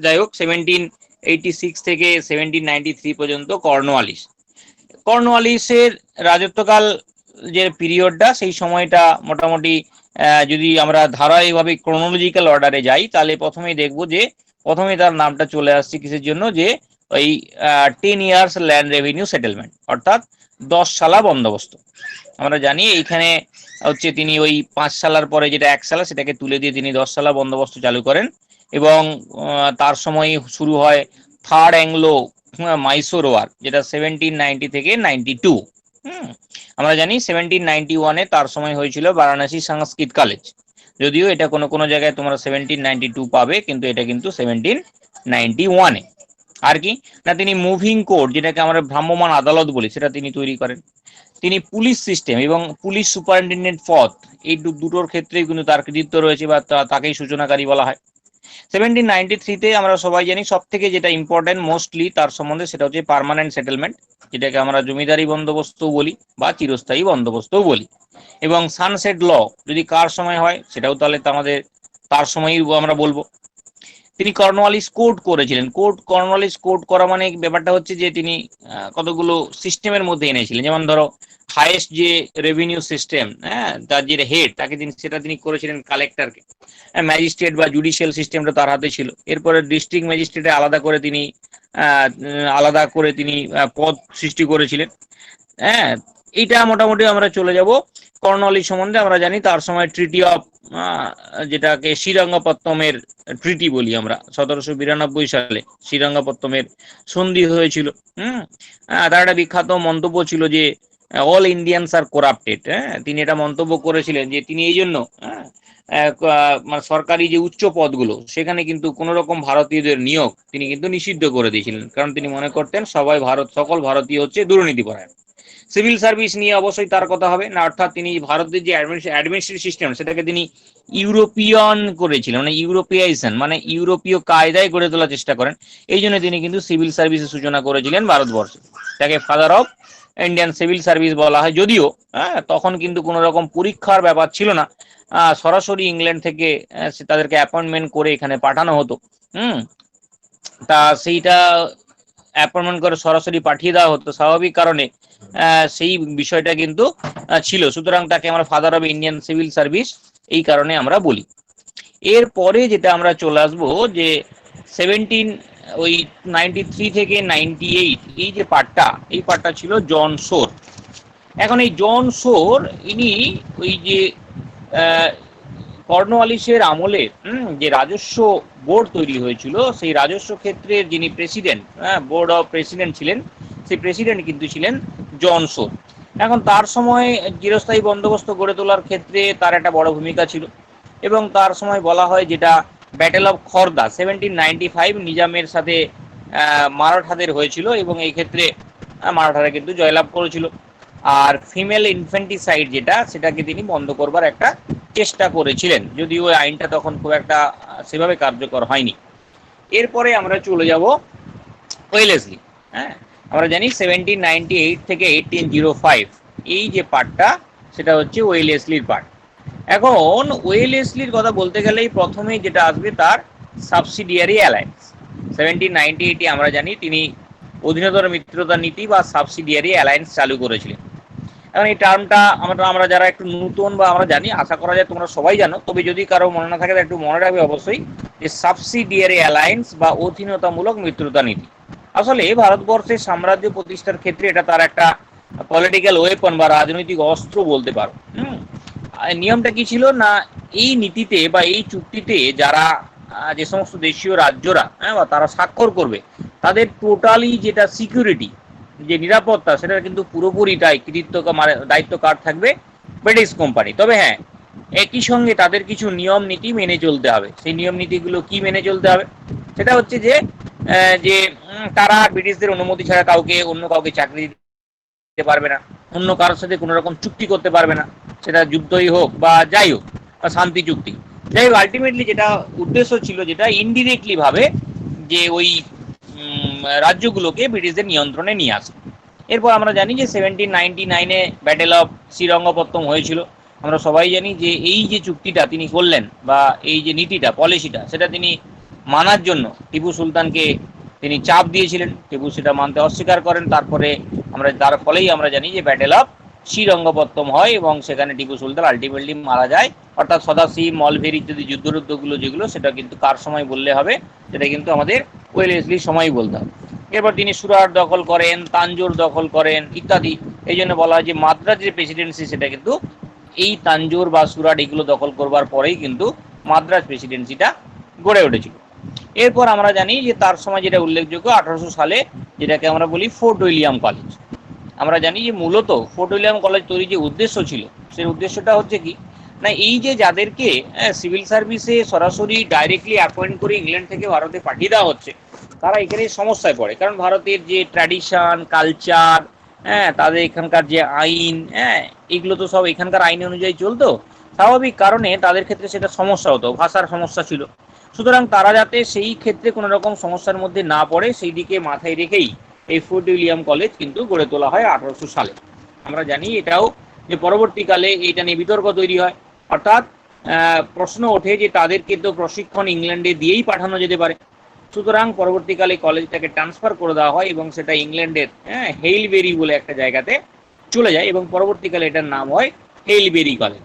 যাই হোক, 1786 থেকে 1793 পর্যন্ত কর্নওয়ালিসের রাজত্বকাল যে পিরিয়ডটা, সেই সময়টা মোটামুটি যদি আমরা ধারাবাহিকভাবে ক্রোনোলজিক্যাল অর্ডারে যাই, তাহলে প্রথমেই দেখব যে প্রথমে তার নামটা চলে আসছে কিসের জন্য, যে ওই 10 ইয়ার্স ল্যান্ড রেভিনিউ সেটেলমেন্ট, অর্থাৎ 10 সালা বন্দোবস্ত। আমরা জানি এইখানে হচ্ছে তিনি ওই 5 সালার পরে যেটা 1 সালা, সেটাকে তুলে দিয়ে তিনি 10 সালা বন্দোবস্ত চালু করেন, এবং তার সময় শুরু হয় থার্ড অ্যাংলো মাইসোর ওয়ার, যেটা 1790 থেকে 92। আমরা জানি 1791-এ তার সময় হয়েছিল বারাণসী সংস্কৃত কলেজ, যদিও এটা কোনো কোনো জায়গায় তোমরা 1792 পাবে, কিন্তু এটা কিন্তু 1791-এ। আর কি না, তিনি মুভিং কোর্ট, যেটাকে আমরা ভ্রাম্যমাণ আদালত বলি, সেটা তিনি তৈরি করেন। তিনি পুলিশ সিস্টেম এবং পুলিশ সুপারিনটেন্ডেন্ট পদ, এই দুটোর ক্ষেত্রেই কিন্তু তার কৃতিত্ব রয়েছে, বা তাকেই সূচনাকারী বলা হয়। 1793-তে আমরা সবাই জানি সব থেকে যেটা ইম্পর্টেন্ট মোস্টলি তার সম্বন্ধে, সেটা হচ্ছে পার্মানেন্ট সেটেলমেন্ট, যেটাকে আমরা জমিদারি বন্দোবস্তও বলি বা চিরস্থায়ী বন্দোবস্তও বলি। এবং সানসেট ল যদি কার সময় হয়, সেটাও তাহলে আমাদের তার সময়ই আমরা বলবো। তিনি কর্নওয়ালিস কোড করেছিলেন। কর্নওয়ালিস কোড করা মানে ব্যাপারটা হচ্ছে যে তিনি কতগুলো সিস্টেমের মধ্যে এনেছিলেন, যেমন ধরো হাইয়েস্ট যে রেভিনিউ সিস্টেম, হ্যাঁ, তার যে হেড, তাকে তিনি সেটা তিনি করেছিলেন কালেক্টরকে। ম্যাজিস্ট্রেট বা জুডিশিয়াল সিস্টেমটা তার হাতে ছিল। এরপরে ডিস্ট্রিক্ট ম্যাজিস্ট্রেটে আলাদা করে তিনি পদ সৃষ্টি করেছিলেন। হ্যাঁ, এইটা মোটামুটি আমরা চলে যাব। কর্নওয়ালিস সম্বন্ধে আমরা জানি তার সময় ট্রিটি অফ, যেটাকে শ্রীরঙ্গপত্তমের ট্রিটি বলি আমরা, 1792 সালে শ্রীরঙ্গপত্তমের সন্ধি হয়েছিল। তার একটা বিখ্যাত মন্তব্য ছিল যে অল ইন্ডিয়ানস আর করাপ্টেড। হ্যাঁ, তিনি এটা মন্তব্য করেছিলেন যে তিনি এই জন্য মানে সরকারি যে উচ্চ পদগুলো, সেখানে কিন্তু কোনো রকম ভারতীয়দের নিয়োগ তিনি কিন্তু নিষিদ্ধ করে দিয়েছিলেন, কারণ তিনি মনে করতেন সকল ভারতীয় হচ্ছে দুর্নীতিপরায়ণ। সিভিল সার্ভিস নিয়ে অবশ্যই তার কথা হবে না, অর্থাৎ তিনি ভারতের যে অ্যাডমিনিস্ট্রেটিভ সিস্টেম, সেটাকে তিনি ইউরোপিয়ান করেছিলেন, মানে ইউরোপিয়াইজেশন, মানে ইউরোপীয় কায়দায় গড়ে তোলার চেষ্টা করেন। এই জন্য তিনি কিন্তু সিভিল সার্ভিসের সূচনা করেছিলেন ভারতবর্ষে। তাকে father of Indian civil service বলা হয়। যদিও তখন কিন্তু কোনো রকম পরীক্ষার ব্যাপার ছিল না, সরাসরি ইংল্যান্ড থেকে তাদেরকে অ্যাপয়েন্টমেন্ট করে এখানে পাঠানো হতো। তা সেইটা অ্যাপয়েন্টমেন্ট করে সরাসরি পাঠিয়ে দেওয়া হতো, স্বাভাবিক কারণে সেই বিষয়টা কিন্তু ছিল। সুতরাং তাকে আমরা father of Indian civil service এই কারণে আমরা বলি। এরপরে যেটা আমরা চলে আসবো যে 93 থেকে 98, এই যে পার্টটা ছিল জন শোর। এখন এই জন শোর ইনি ওই যে কর্নওয়ালিসের আমলে যে রাজস্ব বোর্ড তৈরি হয়েছিল, সেই রাজস্ব ক্ষেত্রের যিনি প্রেসিডেন্ট, বোর্ড অফ প্রেসিডেন্ট ছিলেন, সেই প্রেসিডেন্ট কিন্তু ছিলেন জন শোর। এখন তার সময় চিরস্থায়ী বন্দোবস্ত গড়ে তোলার ক্ষেত্রে তার একটা বড় ভূমিকা ছিল, এবং তার সময় বলা হয় যেটা ব্যাটেল অফ খর্দা 1795 নিজামের সাথে মারাঠাদের হয়েছিল, এবং এই ক্ষেত্রে মারাঠারা কিন্তু জয়লাভ করেছিল। আর ফিমেল ইনফ্যান্টিসাইড যেটা, সেটাকে তিনি বন্ধ করবার একটা চেষ্টা করেছিলেন, যদিও ওই আইনটা তখন খুব একটা সেভাবে কার্যকর হয়নি। এরপরে আমরা চলে যাব ওয়েলেসলি। হ্যাঁ, আমরা জানি 1798 থেকে 1805 এই যে পার্টটা, সেটা হচ্ছে ওয়েলেসলির পার্ট। এখন ওয়েলেসলির কথা বলতে গেলেই প্রথমে যেটা আসবে তার সাবসিডিয়ারি অ্যালায়েন্স। 1798-এ আমরা জানি তিনি অধীনতর মিত্রতা নীতি বা সাবসিডিয়ারি অ্যালায়েন্স চালু করেছিলেন। এখন এই টার্মটা আমরা যারা একটু নতুন বা আমরা জানি, আশা করা যায় তোমরা সবাই জানো, তবে যদি কারো মনে না থাকে একটু মনে রাখবে অবশ্যই, যে সাবসিডিয়ারি অ্যালায়েন্স বা অধীনতামূলক মিত্রতা নীতি আসলে ভারতবর্ষের সাম্রাজ্য প্রতিষ্ঠার ক্ষেত্রে এটা তার একটা পলিটিক্যাল ওয়েপন বা রাজনৈতিক অস্ত্র বলতে পারো। নিয়মটা কি ছিল না, এই নীতিতে বা এই চুক্তিতে যারা যে সমস্ত দেশীয় রাজ্যরা বা তারা স্বাক্ষর করবে, তাদের টোটালি যেটা সিকিউরিটি, যে নিরাপত্তা, সেটা কিন্তু পুরোপুরিটাই দায়িত্ব কার থাকবে, ব্রিটিশ কোম্পানি। তবে হ্যাঁ, একই সঙ্গে তাদের কিছু নিয়ম নীতি মেনে চলতে হবে। সেই নিয়ম নীতিগুলো কি মেনে চলতে হবে, সেটা হচ্ছে যে তারা ব্রিটিশদের অনুমতি ছাড়া অন্য কাউকে চাকরি দিতে পারবে না, অন্য কারোর সাথে কোনো রকম চুক্তি করতে পারবে না, সেটা যুদ্ধই হোক বা যাই হোক, বা শান্তি চুক্তি যাই হোক। আলটিমেটলি যেটা উদ্দেশ্য ছিল, যেটা ইনডিরেক্টলি ভাবে যে ওই রাজ্যগুলোকে ব্রিটিশদের নিয়ন্ত্রণে নিয়ে আসে। এরপর আমরা জানি যে 1799-এ ব্যাটেল অফ শ্রীরঙ্গপত্তম হয়েছিল। আমরা সবাই জানি যে এই যে চুক্তিটা তিনি করলেন বা এই যে নীতিটা, পলিসিটা, সেটা তিনি মানার জন্য টিপু সুলতানকে তিনি চাপ দিয়েছিলেন। টিপু সেটা মানতে অস্বীকার করেন। তারপরে তার ফলেই আমরা জানি যে ব্যাটেল অফ শ্রীরঙ্গপত্তম হয় এবং সেখানে টিপু সুলতান আলটিমেটলি মারা যায়। অর্থাৎ সদাশিব, মলভের ইত্যাদি যুদ্ধগুলো যেগুলো, সেটা কিন্তু কার সময় বললে হবে, সেটা কিন্তু আমাদের ওয়েলেসলির সময় বলতে হবে। এরপর তিনি সুরাট দখল করেন, তাঞ্জোর দখল করেন ইত্যাদি। এই জন্য বলা হয় যে মাদ্রাজের প্রেসিডেন্সি, সেটা কিন্তু এই তাঞ্জোর বা সুরাট এগুলো দখল করবার পরেই কিন্তু মাদ্রাজ প্রেসিডেন্সিটা গড়ে উঠেছিল। এরপর আমরা জানি যে তার সময় যেটা উল্লেখযোগ্য 1800 সালে, যেটাকে আমরা বলি ফোর্ট উইলিয়াম কলেজ। আমরা জানি যে মূলত ফোর্ট উইলিয়াম কলেজ তৈরির যে উদ্দেশ্য ছিল, সেই উদ্দেশ্যটা হচ্ছে কি না, এই যে যাদেরকে সিভিল সার্ভিসে সরাসরি ডাইরেক্টলি অ্যাপয়েন্ট করে ইংল্যান্ড থেকে ভারতে পাঠিয়ে দেওয়া হচ্ছে, তারা এখানে সমস্যায় পড়ে। কারণ ভারতের যে ট্র্যাডিশন, কালচার, তাদের এখানকার যে আইন, এগুলো তো সব এখানকার আইন অনুযায়ী চলতো। স্বাভাবিক কারণে তাদের ক্ষেত্রে সেটা সমস্যা হতো, ভাষার সমস্যা ছিল। সুতরাং তারা যাতে সেই ক্ষেত্রে কোনো রকম সমস্যার মধ্যে না পড়ে, সেই দিকে মাথায় রেখেই এই ফোর্ট উইলিয়াম কলেজ কিন্তু গড়ে তোলা হয় 1800 সালে। আমরা জানি এটাও যে পরবর্তীকালে এটা নিয়ে বিতর্ক তৈরি হয়। অর্থাৎ প্রশ্ন ওঠে যে তাদেরকে তো প্রশিক্ষণ ইংল্যান্ডে দিয়েই পাঠানো যেতে পারে। সুতরাং পরবর্তীকালে কলেজটাকে ট্রান্সফার করে দেওয়া হয় এবং সেটা ইংল্যান্ডের হেইলবেরি বলে একটা জায়গাতে চলে যায় এবং পরবর্তীকালে এটার নাম হয় হেইলবেরি কলেজ।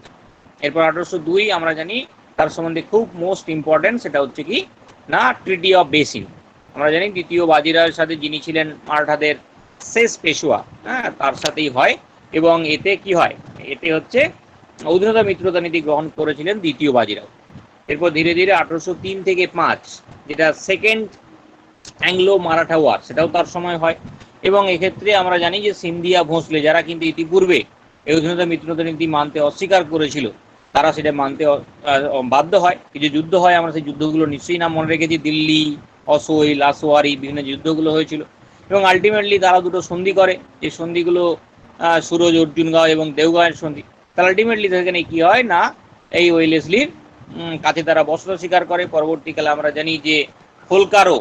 এরপর 1802 আমরা জানি তার সম্বন্ধে খুব মোস্ট ইম্পর্টেন্ট, সেটা হচ্ছে কি না, ট্রিটি অফ বেসিন। আমরা জানি দ্বিতীয় বাজিরাওয়ের সাথে যিনি ছিলেন মারাঠাদের শেষ পেশোয়া, তার সাথেই হয়। এবং এতে কি হয়, এতে হচ্ছে অধীনতা মিত্রতা নীতি গ্রহণ করেছিলেন দ্বিতীয় বাজিরাও। এরপর ধীরে ধীরে 1803 থেকে 5, যেটা সেকেন্ড অ্যাংলো মারাঠা ওয়ার, সেটাও তার সময় হয়। এবং এক্ষেত্রে আমরা জানি যে সিন্ধিয়া, ভোঁসলে, যারা কিন্তু ইতিপূর্বে এই অধীনতা মিত্রতা নীতি মানতে অস্বীকার করেছিল, তারা সেটা মানতে বাধ্য হয়। কিছু যুদ্ধ হয়, আমরা সেই যুদ্ধগুলো নিশ্চয়ই নাম মনে রেখেছি, দিল্লি, অসোই, লাসোয়ারি, বিভিন্ন যুদ্ধগুলো হয়েছিল। এবং আলটিমেটলি তারা দুটো সন্ধি করে, এই সন্ধিগুলো সুরজ, অর্জুনগাঁও এবং দেওগাঁয়ের সন্ধি। তাহলে আলটিমেটলি সেখানে কি হয় না, এই ওয়েলেসলির কাছে তারা বস্ত্র স্বীকার করে। পরবর্তীকালে আমরা জানি যে হোলকারও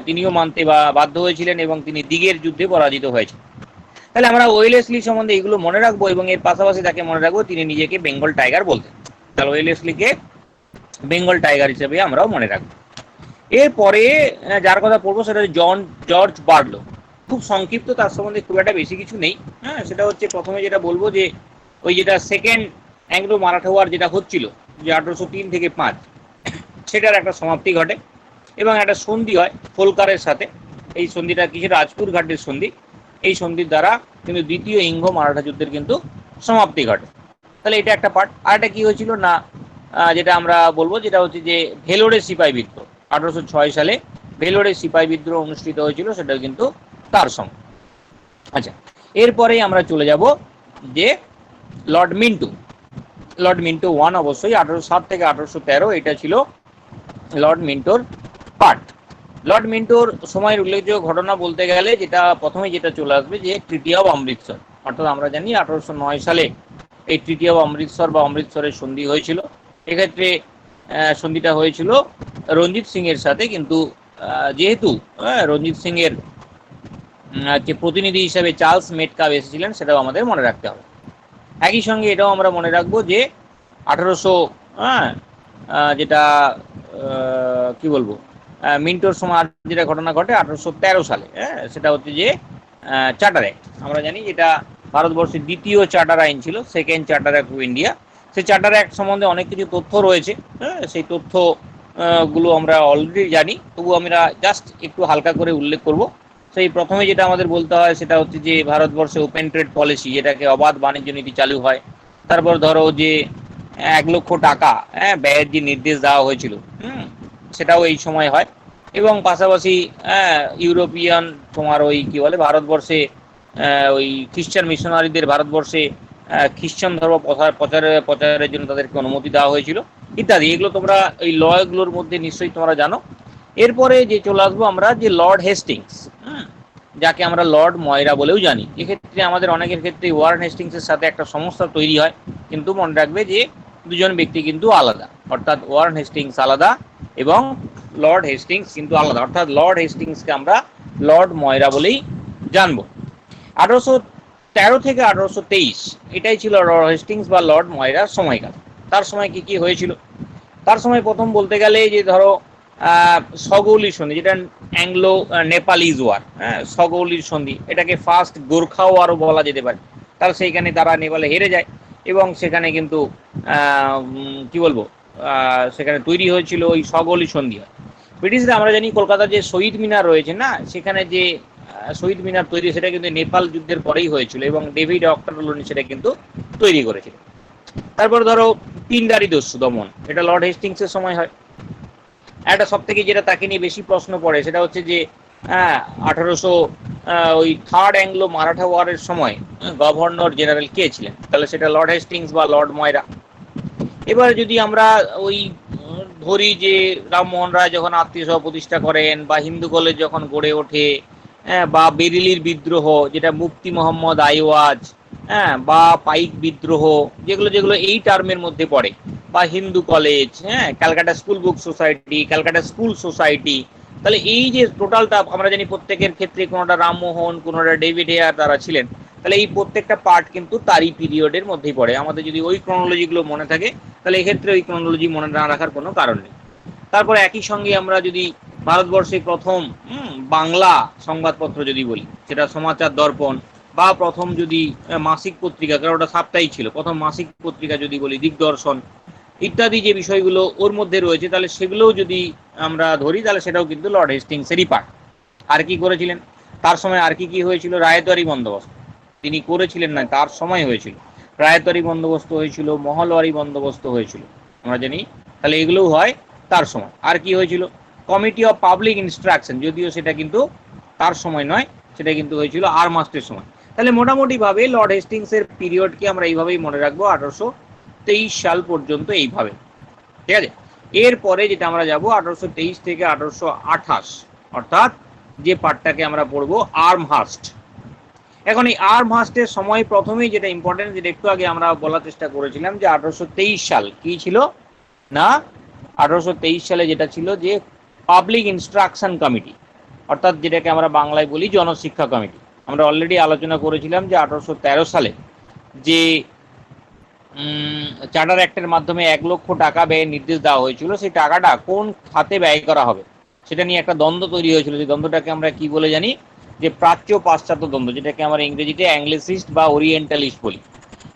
তিনিও মানতে বাধ্য হয়েছিলেন এবং তিনি দিগের যুদ্ধে পরাজিত হয়েছেন। তাহলে আমরা ওয়েলেসলি সম্বন্ধে এগুলো মনে রাখবো এবং এর পাশাপাশি তাকে মনে রাখবো তিনি নিজেকে বেঙ্গল টাইগার বলতেন। তাহলে ওয়েলেসলিকে বেঙ্গল টাইগার হিসেবে আমরাও মনে রাখবো। এরপরে যার কথা পড়বো সেটা হচ্ছে জর্জ বার্লো। খুব সংক্ষিপ্ত, তার সম্বন্ধে খুব একটা বেশি কিছু নেই। সেটা হচ্ছে প্রথমে যেটা বলবো যে ওই যেটা সেকেন্ড অ্যাংলো মারাঠা ওয়ার যেটা হচ্ছিল, যে 1803 থেকে 5, সেটার একটা সমাপ্তি ঘটে এবং একটা সন্ধি হয় হোলকারের সাথে। এই সন্ধিটা কিছু রাজপুর ঘাটের সন্ধি। এই সন্ধির দ্বারা কিন্তু দ্বিতীয় ইঙ্গ মারাঠা যুদ্ধের কিন্তু সমাপ্তি ঘটে। তাহলে এটা একটা পার্ট। আর একটা কি হয়েছিল না, যেটা আমরা বলবো, যেটা হচ্ছে যে ভেলোরের সিপাহী বিদ্রোহ। 1806 সালে ভেলোরের সিপাহী বিদ্রোহ অনুষ্ঠিত হয়েছিল, সেটাও কিন্তু তার সঙ্গে। আচ্ছা, এরপরেই আমরা চলে যাব যে লর্ড মিন্টু। লর্ড মিন্টু 1 অবশ্যই 1807 থেকে 1813, এটা ছিল লর্ড মিন্টোর পার্ট। লর্ড মিন্টোর সময়ের উল্লেখযোগ্য ঘটনা বলতে গেলে যেটা প্রথমে যেটা চলে আসবে, যে ট্রিটি অফ অমৃতসর। অর্থাৎ আমরা জানি 1809 সালে এই ট্রিটি অফ অমৃতসর বা অমৃতসরের সন্ধি হয়েছিল। এক্ষেত্রে সন্ধিটা হয়েছিল রঞ্জিত সিং এর সাথে, কিন্তু যেহেতু রঞ্জিত সিং এর যে প্রতিনিধি হিসেবে চার্লস মেটকাব এসেছিলেন, সেটাও আমাদের মনে রাখতে হবে। একই সঙ্গে এটাও আমরা মনে রাখবো যে 1800 যেটা কি বলবো মিন্টোর সময় আর যেটা ঘটনা ঘটে 1813 সালে, হ্যাঁ, সেটা হচ্ছে যে চার্টার অ্যাক্ট। আমরা জানি যেটা ভারতবর্ষের দ্বিতীয় চার্টার আইন ছিল, second charter act of India. সেই চার্টার অ্যাক্ট সম্বন্ধে অনেক কিছু তথ্য রয়েছে, হ্যাঁ, সেই তথ্য গুলো আমরা অলরেডি জানি, তবু আমরা জাস্ট একটু হালকা করে উল্লেখ করব। সেই প্রথমে যেটা আমাদের বলতে হয় সেটা হচ্ছে যে ভারতবর্ষে ওপেন ট্রেড পলিসি, যেটাকে অবাধ বাণিজ্য নীতি চালু হয়। তারপর ধরো যে 1 লক্ষ টাকা, হ্যাঁ, ব্যয়ের যে নির্দেশ দেওয়া হয়েছিল, সেটাও এই সময় হয়। এবং পাশাপাশি ইউরোপিয়ান তোমার ওই কি বলে ভারতবর্ষে ওই খ্রিস্টান মিশনারিদের ভারতবর্ষে খ্রিস্টান ধর্ম প্রচারের জন্য তাদেরকে অনুমতি দেওয়া হয়েছিল ইত্যাদি। এগুলো তোমরা এই লগুলোর মধ্যে নিশ্চয়ই তোমরা জানো। এরপরে যে চলে আসবো আমরা যে লর্ড হেস্টিংস, যাকে আমরা লর্ড ময়রা বলেও জানি। এক্ষেত্রে আমাদের অনেকের ক্ষেত্রে ওয়ারেন হেস্টিংসের সাথে একটা সমস্যা তৈরি হয়, কিন্তু মনে রাখবে যে দুজন ব্যক্তি কিন্তু আলাদা, অর্থাৎ ওয়ারেন হেস্টিংস আলাদা এবং লর্ড হেস্টিংস কিন্তু আলাদা, অর্থাৎ লর্ড হেস্টিংসকে আমরা লর্ড ময়রা বলেই জানবো। 1813 থেকে 1823 এটাই ছিল লর্ড হেস্টিংস বা লর্ড ময়রার সময়কাল। তার সময় কি কি হয়েছিল? তার সময় প্রথম বলতে গেলে যে ধরো সগৌলি সন্ধি, যেটা অ্যাংলো নেপালিজ ওয়ার, হ্যাঁ, সগৌলির সন্ধি, এটাকে ফার্স্ট গোর্খা ওয়ারও বলা যেতে পারে। তাহলে সেইখানে তারা নেপালে হেরে যায় এবং সেখানে কিন্তু কি বলবো সেখানে তৈরি হয়েছিল ওই সগৌলি সন্ধি হয়। ব্রিটিশরা, আমরা জানি কলকাতার যে শহীদ মিনার রয়েছে না, সেখানে যে শহীদ মিনার তৈরি, সেটা কিন্তু নেপাল যুদ্ধের পরেই হয়েছিল এবং ডেভিড অক্টারলোনি সেটা কিন্তু তৈরি করেছিল। তারপর ধরো পিন্ডারি দস্যু দমন, এটা লর্ড হেস্টিংসের সময় হয়। একটা সব থেকে যেটা তাকে নিয়ে বেশি প্রশ্ন পড়ে সেটা হচ্ছে যে 1800 ওই থার্ড অ্যাংলো মারাঠা ওয়ারের সময় গভর্নর জেনারেল কে ছিলেন? তাহলে সেটা লর্ড হেস্টিংস বা লর্ড ময়রা। এবারে যদি আমরা ওই ধরি যে রামমোহন রায় যখন আত্মীয় সভা প্রতিষ্ঠা করেন, বা হিন্দু কলেজ যখন গড়ে ওঠে, বা বেরিলির বিদ্রোহ যেটা মুফতি মোহাম্মদ আইওয়াজ, হ্যাঁ, বা পাইক বিদ্রোহ, যেগুলো যেগুলো এই টার্মের মধ্যে পড়ে, বা হিন্দু কলেজ, হ্যাঁ, Calcutta school book society, Calcutta school society, তাহলে এই যে টোটালটা আমরা জানি প্রত্যেকের ক্ষেত্রে কোনোটা রামমোহন, কোনোটা ডেভিড হেয়ার তারা ছিলেন। তাহলে এই প্রত্যেকটা পার্ট কিন্তু তারই পিরিয়ডের মধ্যেই পড়ে। আমাদের যদি ওই ক্রনোলজিগুলো মনে থাকে তাহলে এক্ষেত্রে ওই ক্রনোলজি মনে না রাখার কোনো কারণ নেই। তারপরে একই সঙ্গে আমরা যদি ভারতবর্ষে প্রথম বাংলা সংবাদপত্র যদি বলি, সেটা সমাচার দর্পণ, বা প্রথম যদি মাসিক পত্রিকা, কারণ ওটা সাপ্তাহিক ছিল, প্রথম মাসিক পত্রিকা যদি বলি দিগদর্শন ইত্যাদি যে বিষয়গুলো ওর মধ্যে রয়েছে, তাহলে সেগুলোও যদি আমরা ধরি তাহলে সেটাও কিন্তু লর্ড হেস্টিংসেরই পার্ট। আর কি করেছিলেন তার সময়? আর কি কি হয়েছিল? রায়তওয়ারি বন্দোবস্ত তিনি করেছিলেন না, তার সময় হয়েছিল। রায়তওয়ারি বন্দোবস্ত হয়েছিল, মহলওয়ারি বন্দোবস্ত হয়েছিল, আমরা জানি। তাহলে এগুলোও হয় তার সময়। আর কি হয়েছিল? কমিটি অফ পাবলিক ইনস্ট্রাকশন, যদিও সেটা কিন্তু তার সময় নয়, সেটা কিন্তু হয়েছিল আর্মাস্টের সময়। তাহলে মোটামুটি ভাবে লর্ড হেস্টিংসের পিরিয়ডকে আমরা এইভাবেই মনে রাখবো, 1823 সাল পর্যন্ত এইভাবে, ঠিক আছে। এরপরে যেটা আমরা যাব 1823 থেকে 1828, অর্থাৎ যে পার্টটাকে আমরা পড়বো আর্মহার্স্ট। এখন এই আর্মহার্স্টের সময় প্রথমেই যেটা ইম্পর্টেন্ট, যেটা একটু আগে আমরা বলার চেষ্টা করেছিলাম, যে 1823 সাল কি ছিল না, 1823 সালে যেটা ছিল যে পাবলিক ইনস্ট্রাকশন কমিটি, অর্থাৎ যেটাকে আমরা বাংলায় বলি জনশিক্ষা কমিটি। আমরা অলরেডি আলোচনা করেছিলাম যে 1813 সালে যে চার্টার অ্যাক্টের মাধ্যমে 1 লক্ষ টাকা ব্যয়ের নির্দেশ দেওয়া হয়েছিল, সেই টাকাটা কোন খাতে ব্যয় করা হবে সেটা নিয়ে একটা দ্বন্দ্ব তৈরি হয়েছিল। যে দ্বন্দ্বটাকে আমরা কি বলে জানি, যে প্রাচ্য পাশ্চাত্য দ্বন্দ্ব, যেটাকে আমরা ইংরেজিতে অ্যাংলিসিস্ট বা ওরিয়েন্টালিস্ট বলি।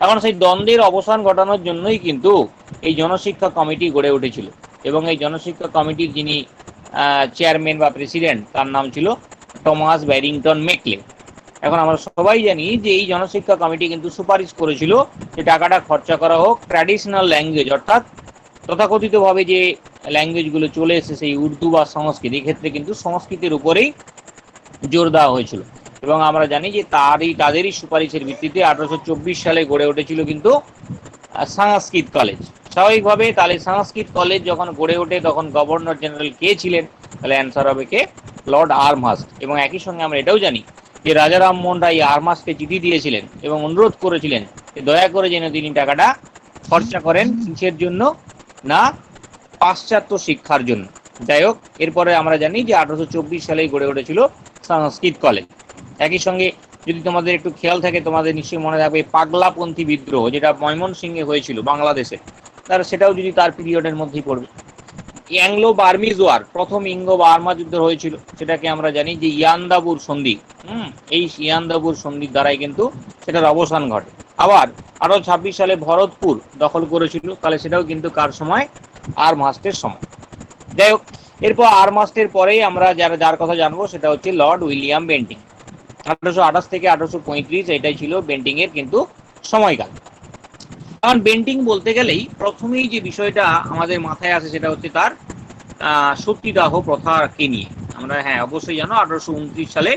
এখন সেই দ্বন্দ্বের অবসান ঘটানোর জন্যই কিন্তু এই জনশিক্ষা কমিটি গড়ে উঠেছিল, এবং এই জনশিক্ষা কমিটির যিনি চেয়ারম্যান বা প্রেসিডেন্ট, তার নাম ছিল টমাস ব্যারিংটন মেকলে। এখন আমরা সবাই জানি যে এই জনশিক্ষা কমিটি কিন্তু সুপারিশ করেছিল যে টাকাটা খরচা করা হোক ট্র্যাডিশনাল ল্যাঙ্গুয়েজ, অর্থাৎ তথাকথিতভাবে যে ল্যাঙ্গুয়েজগুলো চলে এসেছে সেই উর্দু বা সংস্কৃত, এক্ষেত্রে কিন্তু সংস্কৃতের উপরেই জোর দেওয়া হয়েছিল। এবং আমরা জানি যে তাদেরই সুপারিশের ভিত্তিতে 1824 সালে গড়ে উঠেছিল কিন্তু সংস্কৃত কলেজ। স্বাভাবিকভাবে তাহলে সংস্কৃত কলেজ যখন গড়ে ওঠে তখন গভর্নর জেনারেল কে ছিলেন? তাহলে অ্যান্সার হবে কে? Lord Amherst. এবং একই সঙ্গে আমরা এটাও জানি যে রাজা রামমোহন রায় আর্মহার্স্টকে চিঠি দিয়েছিলেন এবং অনুরোধ করেছিলেন যে দয়া করে যেন তিনি টাকাটা খরচা করেন কিসের জন্য না, পাশ্চাত্য শিক্ষার জন্য। যাই হোক, এরপরে আমরা জানি যে 1824 সালেই গড়ে উঠেছিল সংস্কৃত কলেজ। একই সঙ্গে যদি তোমাদের একটু খেয়াল থাকে, তোমাদের নিশ্চয়ই মনে থাকবে পাগলাপন্থী বিদ্রোহ, যেটা ময়মনসিংহে হয়েছিল বাংলাদেশে, তার সেটাও যদি তার পিরিয়ডের মধ্যেই পড়বে। অ্যাংলো বার্মিজ ওয়ার, প্রথম ইঙ্গো বার্মা যুদ্ধ হয়েছিল, সেটাকে আমরা জানি যে ইয়ান্দাবুর সন্ধি। এই ইয়ান্দাবুর সন্ধির দ্বারাই কিন্তু সেটার অবসান ঘটে। আবার 1826 সালে ভরতপুর দখল করেছিল, তাহলে সেটাও কিন্তু কার সময়? আর্মহার্স্টের সময়। যাই হোক, এরপর আর্মহার্স্টের পরেই আমরা যার কথা জানবো সেটা হচ্ছে লর্ড উইলিয়াম বেন্টিং। 1828 থেকে 1835 এটাই ছিল বেন্টিং এর কিন্তু সময়কাল। কারণ বেন্টিং বলতে গেলেই প্রথমেই যে বিষয়টা আমাদের মাথায় আসে সেটা হচ্ছে তার সতীদাহ প্রথাকে নিয়ে। আমরা অবশ্যই জানো 1829 সালে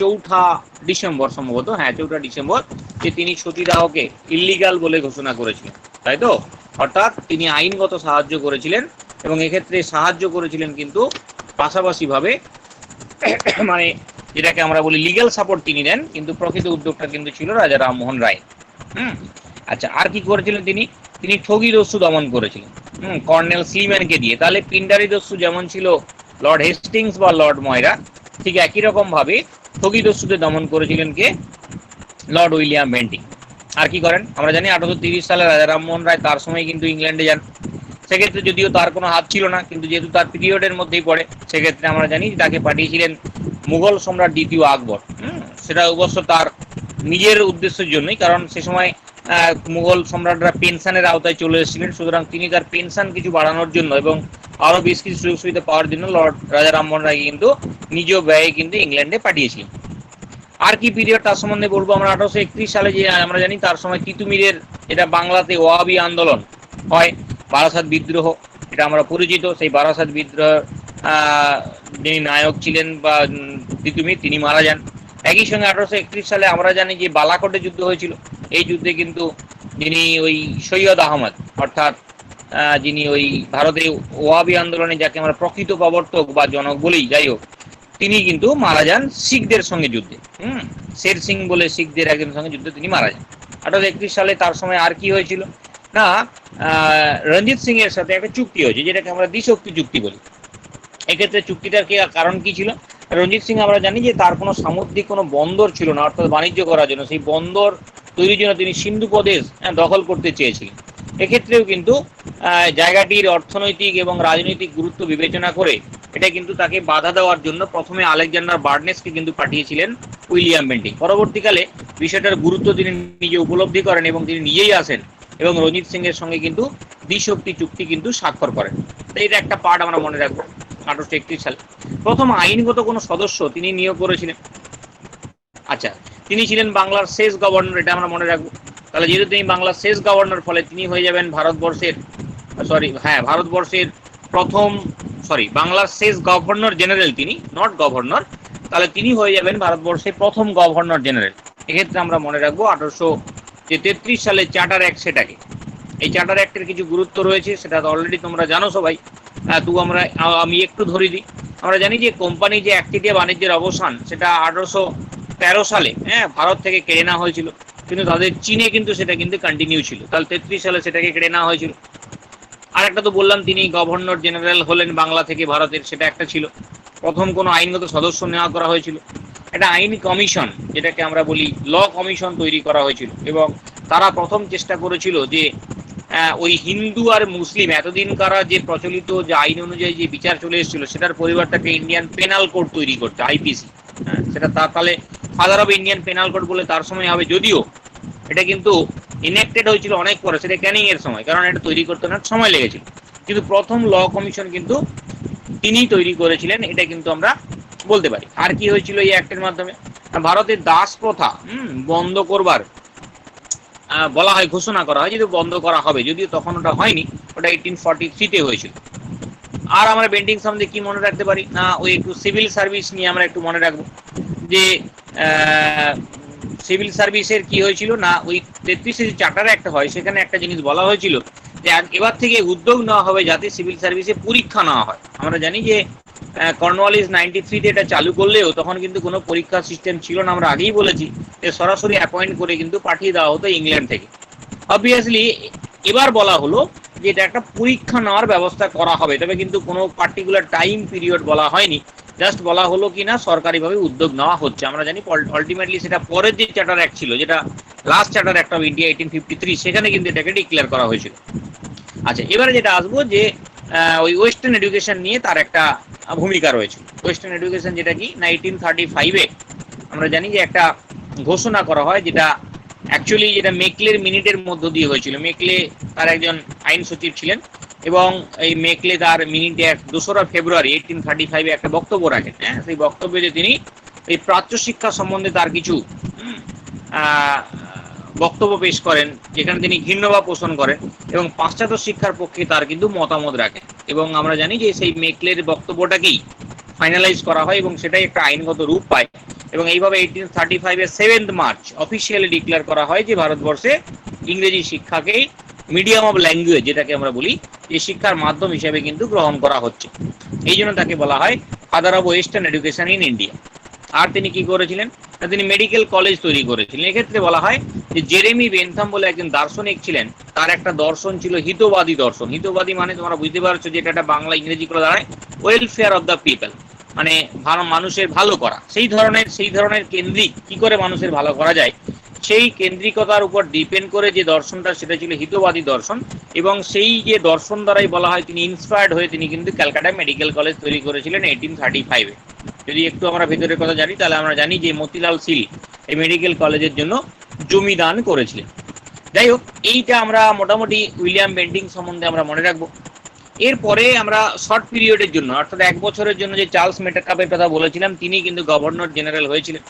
4 ডিসেম্বর সম্ভবত, 4 ডিসেম্বর, যে তিনি সতীদাহকে ইল্লিগাল বলে ঘোষণা করেছিলেন, তাই তো? অর্থাৎ তিনি আইনগত সাহায্য করেছিলেন, এবং এক্ষেত্রে সাহায্য করেছিলেন কিন্তু পাশাপাশিভাবে মানে যেটাকে আমরা বলি লিগ্যাল সাপোর্ট তিনি দেন, কিন্তু প্রকৃত উদ্যোগটা কিন্তু ছিল রাজা রামমোহন রায়। আচ্ছা, আর কি করেছিলেন তিনি? তিনি ঠগি দস্যু দমন করেছিলেন কর্নেল স্লিম্যানকে দিয়ে। তাহলে পিন্ডারি দস্যু যেমন ছিল লর্ড হেস্টিংস বা লর্ড ময়রা, ঠিক একই রকম ভাবে ঠগি দস্যুদের দমন করেছিলেন কে? Lord William Bentinck. আর কি করেন? আমরা জানি 1830 সালে রাজা রামমোহন রায় তার সময় কিন্তু ইংল্যান্ডে যান। সেক্ষেত্রে যদিও তার কোনো হাত ছিল না, কিন্তু যেহেতু তার পিরিয়ডের মধ্যেই পড়ে, সেক্ষেত্রে আমরা জানি তাকে পাঠিয়েছিলেন মুঘল সম্রাট দ্বিতীয় আকবর। সেটা অবশ্য তার নিজের উদ্দেশ্যের জন্যই, কারণ সে সময় মুঘল সম্রাটরা পেনশনের আওতায় চলে এসেছিলেন, সুতরাং তিনি তার পেনশন কিছু বাড়ানোর জন্য এবং আরো বেশ কিছু সুযোগ সুবিধা পাওয়ার জন্য লর্ড রাজা রামমোহন রায়কে কিন্তু নিজ ব্যয়ে কিন্তু ইংল্যান্ডে পাঠিয়েছিলেন। আর কি পিরিয়ড তার সম্বন্ধে বলবো আমরা? 1831 সালে যে আমরা জানি তার সময় তিতুমিরের, এটা বাংলাতে ওয়াহাবি আন্দোলন হয়, বারাসাত বিদ্রোহ, এটা আমরা পরিচিত। সেই বারাসাত বিদ্রোহ যিনি নায়ক ছিলেন বা তিতুমির, তিনি মারা যান। একই সঙ্গে 1831 সালে আমরা জানি যে বালাকোটে যুদ্ধ হয়েছিল। এই যুদ্ধে কিন্তু যিনি ওই সৈয়দ আহমদ, অর্থাৎ যিনি ওই ভারতে ওয়াহাবি আন্দোলনে যাকে আমরা প্রকৃত প্রবর্তক বা জনক বলি, যাই হোক, তিনি কিন্তু মারা যান শিখদের সঙ্গে যুদ্ধে। শের সিং বলে শিখদের একজন সঙ্গে যুদ্ধে তিনি মারা যান 1831 সালে। তার সময় আর কি হয়েছিল না, রঞ্জিত সিং এর সাথে একটা চুক্তি হয়েছে, যেটাকে আমরা দ্বিশক্তি চুক্তি বলি। এক্ষেত্রে চুক্তিটার কারণ কি ছিল? রঞ্জিত সিং আমরা জানি যে তার কোনো সামুদ্রিক কোনো বন্দর ছিল না, অর্থাৎ বাণিজ্য করার জন্য। সেই বন্দর তৈরির জন্য তিনি সিন্ধু প্রদেশ দখল করতে চেয়েছিলেন। এক্ষেত্রেও কিন্তু জায়গাটির অর্থনৈতিক এবং রাজনৈতিক গুরুত্ব বিবেচনা করে এটা কিন্তু তাকে বাধা দেওয়ার জন্য প্রথমে আলেকজান্ডার বার্নেসকে কিন্তু পাঠিয়েছিলেন উইলিয়াম বেন্টিং। পরবর্তীকালে বিষয়টার গুরুত্ব তিনি নিজে উপলব্ধি করেন এবং তিনি নিজেই আসেন এবং রঞ্জিত সিং এর সঙ্গে কিন্তু দ্বিশক্তি চুক্তি কিন্তু স্বাক্ষর করেন। তো এটা একটা পার্ট আমরা মনে রাখবো। 1831 সালে প্রথম আইনগত কোনো সদস্য তিনি নিয়োগ করেছিলেন। আচ্ছা, তিনি ছিলেন বাংলার শেষ গভর্নর, এটা আমরা মনে রাখবো। তাহলে যেহেতু তিনি বাংলার শেষ গভর্নর, ফলে তিনি হয়ে যাবেন ভারতবর্ষের প্রথম বাংলার শেষ গভর্নর জেনারেল তিনি, নট গভর্নর। তাহলে তিনি হয়ে যাবেন ভারতবর্ষের প্রথম গভর্নর জেনারেল। এক্ষেত্রে আমরা মনে রাখবো 1833 সালে চার্টার অ্যাক্ট, সেটাকে এই চার্টার অ্যাক্টের কিছু গুরুত্ব রয়েছে, সেটা তো অলরেডি তোমরা জানো সবাই। আমি একটু ধরে দিই। আমরা জানি যে কোম্পানি যে একচেটিয়া বাণিজ্যের অবসান, সেটা 1813 সালে ভারত থেকে কেড়ে নেওয়া হয়েছিল, কিন্তু তাদের চীনে কিন্তু সেটা কিন্তু কন্টিনিউ ছিল। তাহলে 33 সালে সেটাকে কেড়ে নেওয়া হয়েছিল। আর একটা তো বললাম তিনি গভর্নর জেনারেল হলেন বাংলা থেকে ভারতের, সেটা একটা ছিল। প্রথম কোনো আইনগত সদস্য নেওয়া করা হয়েছিল, একটা আইন কমিশন, যেটাকে আমরা বলি ল কমিশন তৈরি করা হয়েছিল, এবং তারা প্রথম চেষ্টা করেছিল যে ওই হিন্দু আর মুসলিম এতদিনকার যে প্রচলিত যে আইন অনুযায়ী যে বিচার চলে এসেছিল, সেটার পরিবর্তে ইন্ডিয়ান পেনাল কোড তৈরি করতে, আইপিসি। সেটা তাহলে father of Indian penal code বলে তার সময় হবে, যদিও এটা কিন্তু ইনেক্টেড হয়েছিল অনেক পরে, সেটা ক্যানিং এর সময়, কারণ এটা তৈরি করতে অনেক সময় লেগেছিল। কিন্তু প্রথম ল কমিশন কিন্তু তিনি তৈরি করেছিলেন, এটা কিন্তু আমরা বলতে পারি। আর কি হয়েছিল এই অ্যাক্টের মাধ্যমে? ভারতের দাস প্রথা বন্ধ করবার বলা হয়, ঘোষণা করা হয় যদি বন্ধ করা হবে, যদিও তখন ওটা হয়নি, ওটা 1843-তে হয়েছিল। আর আমরা বেন্টিং সম্বন্ধে কি মনে রাখতে পারি না, ওই একটু সিভিল সার্ভিস নিয়ে আমরা একটু মনে রাখবো যে সিভিল সার্ভিসের কি হয়েছিল না, ওই 33-এ যে চার্টার একটা হয়, সেখানে একটা জিনিস বলা হয়েছিল যে এবার থেকে উদ্যোগ নেওয়া হবে যাতে সিভিল সার্ভিসে পরীক্ষা নেওয়া হয়। আমরা জানি যে কর্নওয়ালিস 93-তে এটা চালু করলেও তখন কিন্তু কোনো পরীক্ষার সিস্টেম ছিল না, আমরা আগেই বলেছি, যে সরাসরি অ্যাপয়েন্ট করে কিন্তু পাঠিয়ে দেওয়া হতো ইংল্যান্ড থেকে। অবভিয়াসলি এবার বলা হলো যে এটা একটা পরীক্ষা নেওয়ার ব্যবস্থা করা হবে, তবে কিন্তু কোনো পার্টিকুলার টাইম পিরিয়ড বলা হয়নি, জাস্ট বলা হলো কি না সরকারিভাবে উদ্যোগ নেওয়া হচ্ছে। আমরা জানি আলটিমেটলি সেটা পরের যে চার্টার অ্যাক্ট ছিল, যেটা last charter act of India 1853, সেখানে কিন্তু এটাকে ডিক্লেয়ার করা হয়েছিল। আচ্ছা, এবারে যেটা আসবো যে ওই ওয়েস্টার্ন এডুকেশন নিয়ে তার একটা ভূমিকা রয়েছে। ওয়েস্টার্ন এডুকেশন যেটা কি না 1835-এ আমরা জানি যে একটা ঘোষণা করা হয়, যেটা অ্যাকচুয়ালি যেটা মেকলের মিনিটের মধ্য দিয়ে হয়েছিল। মেকলে তার একজন আইন সচিব ছিলেন এবং এই মেকলে তার মিনিটে 2রা ফেব্রুয়ারি 1835-এ একটা বক্তব্য রাখেন। হ্যাঁ, সেই বক্তব্যে যে তিনি এই প্রাচ্য শিক্ষা সম্বন্ধে তার কিছু বক্তব্য পেশ করেন, যেখানে তিনি ঘৃণ্যভাব পোষণ করেন এবং পাশ্চাত্য শিক্ষার পক্ষে তার কিন্তু মতামত রাখেন। এবং আমরা জানি যে সেই মেকলের বক্তব্যটাকেই ফাইনালাইজ করা হয় এবং সেটাই একটা আইনগত রূপ পায়। এবং এইভাবে 1835-এর 7 মার্চ অফিসিয়ালি ডিক্লেয়ার করা হয় যে ভারতবর্ষে ইংরেজি শিক্ষাকেই মিডিয়াম অফ ল্যাঙ্গুয়েজ, যেটাকে আমরা বলি, এই শিক্ষার মাধ্যম হিসেবে কিন্তু গ্রহণ করা হচ্ছে। এই জন্য তাকে বলা হয় father of western education in India. আর তিনি কি করেছিলেন, তিনি মেডিকেল কলেজ তৈরি করেছিলেন। এক্ষেত্রে বলা হয় যে জেরেমি বেনথাম বলে একজন দার্শনিক ছিলেন, তার একটা দর্শন ছিল হিতবাদী দর্শন। হিতবাদী মানে তোমরা বুঝতে পারছো যে এটা বাংলা ইংরেজি করে দাঁড়ায় ওয়েলফেয়ার অফ দ্য পিপল, মানে মানুষের ভালো করা। সেই ধরনের কেন্দ্রিক কি করে মানুষের ভালো করা যায়, সেই কেন্দ্রিকতার উপর ডিপেন্ড করে যে দর্শনটা, সেটা ছিল হিতবাদী দর্শন। এবং সেই যে দর্শন দ্বারাই বলা হয় তিনি ইন্সপায়ার্ড হয়ে তিনি কিন্তু ক্যালকাটায় মেডিকেল কলেজ তৈরি করেছিলেন 1835-এ। যদি একটু আমরা ভেতরের কথা জানি তাহলে আমরা জানি যে মতিলাল সিল এই মেডিকেল কলেজের জন্য জমি দান করেছিলেন। যাই হোক, এইটা আমরা মোটামুটি উইলিয়াম বেন্টিং সম্বন্ধে আমরা মনে রাখবো। এরপরে আমরা শর্ট পিরিয়ডের জন্য, অর্থাৎ 1 বছরের জন্য যে চার্লস মেটাকাপের কথা বলেছিলাম, তিনি কিন্তু গভর্নর জেনারেল হয়েছিলেন।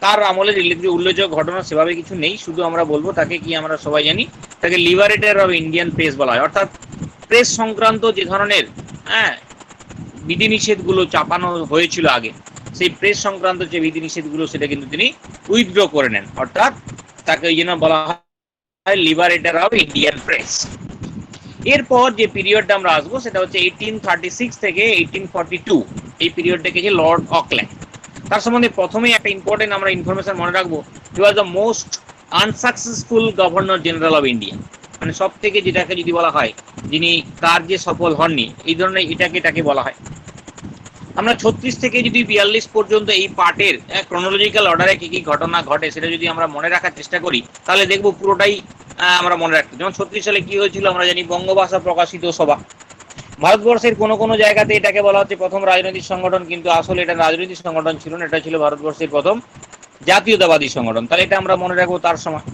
তার আমলে উল্লেখযোগ্য ঘটনা সেভাবে কিছু নেই, শুধু আমরা বলবো তাকে কি, আমরা সবাই জানি তাকে লিবারেটর অফ ইন্ডিয়ান প্রেস বলা হয়। অর্থাৎ প্রেস সংক্রান্ত যে ধরনের বিধিনিষেধগুলো চাপানো হয়েছিল আগে, সেই প্রেস সংক্রান্ত যে বিধিনিষেধগুলো সেটা কিন্তু তিনি উইথড্র করে নেন। অর্থাৎ তাকে ওই জন্য বলা হয় লিবারেটর অফ ইন্ডিয়ান প্রেস। এরপর যে পিরিয়ডটা আমরা আসবো সেটা হচ্ছে 1836 থেকে 1842। এই পিরিয়ডটাকে যে লর্ড অকল্যান্ড, তার সম্বন্ধে প্রথমেই একটা ইম্পর্টেন্ট আমরা ইনফরমেশন মনে রাখবো। He was the most unsuccessful governor general of India, মানে সব থেকে যেটাকে যদি বলা হয় যিনি কার্যে সফল হননি, এই ধরনের এটাকে বলা হয়। আমরা 36 থেকে যদি 42 পর্যন্ত এই পার্টের ক্রোনোলজিক্যাল অর্ডারে কি কি ঘটনা ঘটে সেটা যদি আমরা মনে রাখার চেষ্টা করি তাহলে দেখবো পুরোটাই আমরা মনে রাখতে। যেমন 36 সালে কি হয়েছিল আমরা জানি, বঙ্গভাষা প্রকাশিত সভা। ভারতবর্ষের কোনো কোনো জায়গাতে এটাকে বলা হচ্ছে প্রথম রাজনৈতিক সংগঠন, কিন্তু আসলে এটা রাজনৈতিক সংগঠন ছিল না, এটা ছিল ভারতবর্ষের প্রথম জাতীয়তাবাদী সংগঠন। তাহলে এটা আমরা মনে রাখবো তার সময়।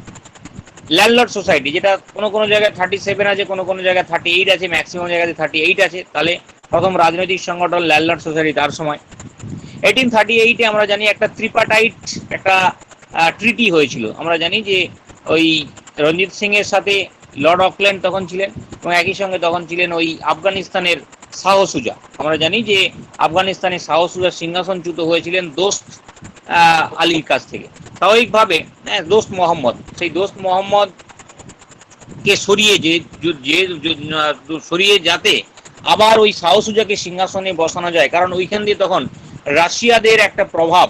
ল্যান্ডলর্ড সোসাইটি, যেটা কোনো কোনো জায়গায় 37 আছে, কোনো কোনো জায়গায় 38 আছে, ম্যাক্সিমাম জায়গাতে 38 আছে, তাহলে প্রথম রাজনৈতিক সংগঠন ল্যান্ডলর্ড সোসাইটি তার সময়। 1838-এ আমরা জানি একটা ত্রিপাটাইট একটা ট্রিটি হয়েছিল। আমরা জানি যে ওই রঞ্জিত সিং এর সাথে লর্ড অকল্যান্ড তখন ছিলেন এবং একই সঙ্গে তখন ছিলেন ওই আফগানিস্তানের শাহ সুজা। আমরা জানি যে আফগানিস্তানের শাহ সুজা সিংহাসনচ্যুত হয়েছিলেন দোস্ত আলীর কাছ থেকে। স্বাভাবিকভাবে দোস্ত মোহাম্মদ, সেই দোস্ত মোহাম্মদ কে সরিয়ে যাতে আবার ওই শাহ সুজাকে সিংহাসনে বসানো যায়, কারণ ওইখান দিয়ে তখন রাশিয়াদের একটা প্রভাব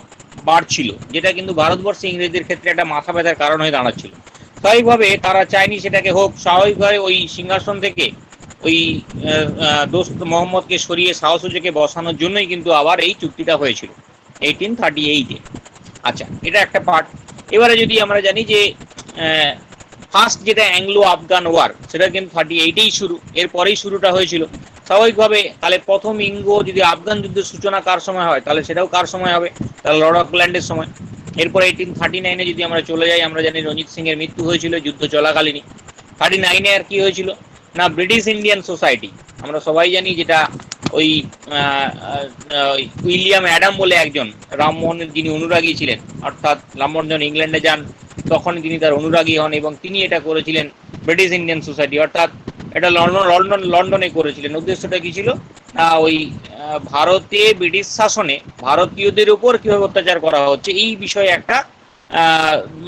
বাড়ছিল, যেটা কিন্তু ভারতবর্ষে ইংরেজদের ক্ষেত্রে একটা মাথা ব্যথার কারণ হয়ে দাঁড়াচ্ছিল। স্বাভাবিকভাবে তারা চায়নি সেটাকে হোক, স্বাভাবিকভাবে ওই সিংহাসন থেকে ওই দোস্ত মোহাম্মদকে সরিয়ে শাহ সুজাকে বসানোর জন্যই কিন্তু আবার এই চুক্তিটা হয়েছিল 1838-এ। আচ্ছা, এটা একটা পার্ট। এবারে যদি আমরা জানি যে ফার্স্ট যেটা অ্যাংলো আফগান ওয়ার, সেটা কিন্তু 38-এই শুরু, এরপরেই শুরুটা হয়েছিল। স্বাভাবিকভাবে তাহলে প্রথম ইঙ্গো যদি আফগান যুদ্ধের সূচনা কার সময় হয় তাহলে সেটাও কার সময় হবে, তাহলে লর্ড অকল্যান্ডের সময়। এরপর 1839-এ যদি আমরা চলে যাই, আমরা জানি রঞ্জিত সিং এর মৃত্যু হয়েছিল যুদ্ধ চলাকালীনই। 39-এ আর কি হয়েছিল না, ব্রিটিশ ইন্ডিয়ান সোসাইটি, আমরা সবাই জানি, যেটা ওই উইলিয়াম অ্যাডাম বলে একজন রামমোহনের যিনি অনুরাগী ছিলেন, অর্থাৎ রামমোহন যখন ইংল্যান্ডে যান তখন তিনি তার অনুরাগী হন এবং তিনি এটা করেছিলেন ব্রিটিশ ইন্ডিয়ান সোসাইটি, অর্থাৎ এটা লন্ডনে করেছিলেন। উদ্দেশ্যটা কি ছিল, ওই ভারতে ব্রিটিশ শাসনে ভারতীয়দের উপর কিভাবে অত্যাচার করা হচ্ছে এই বিষয়ে একটা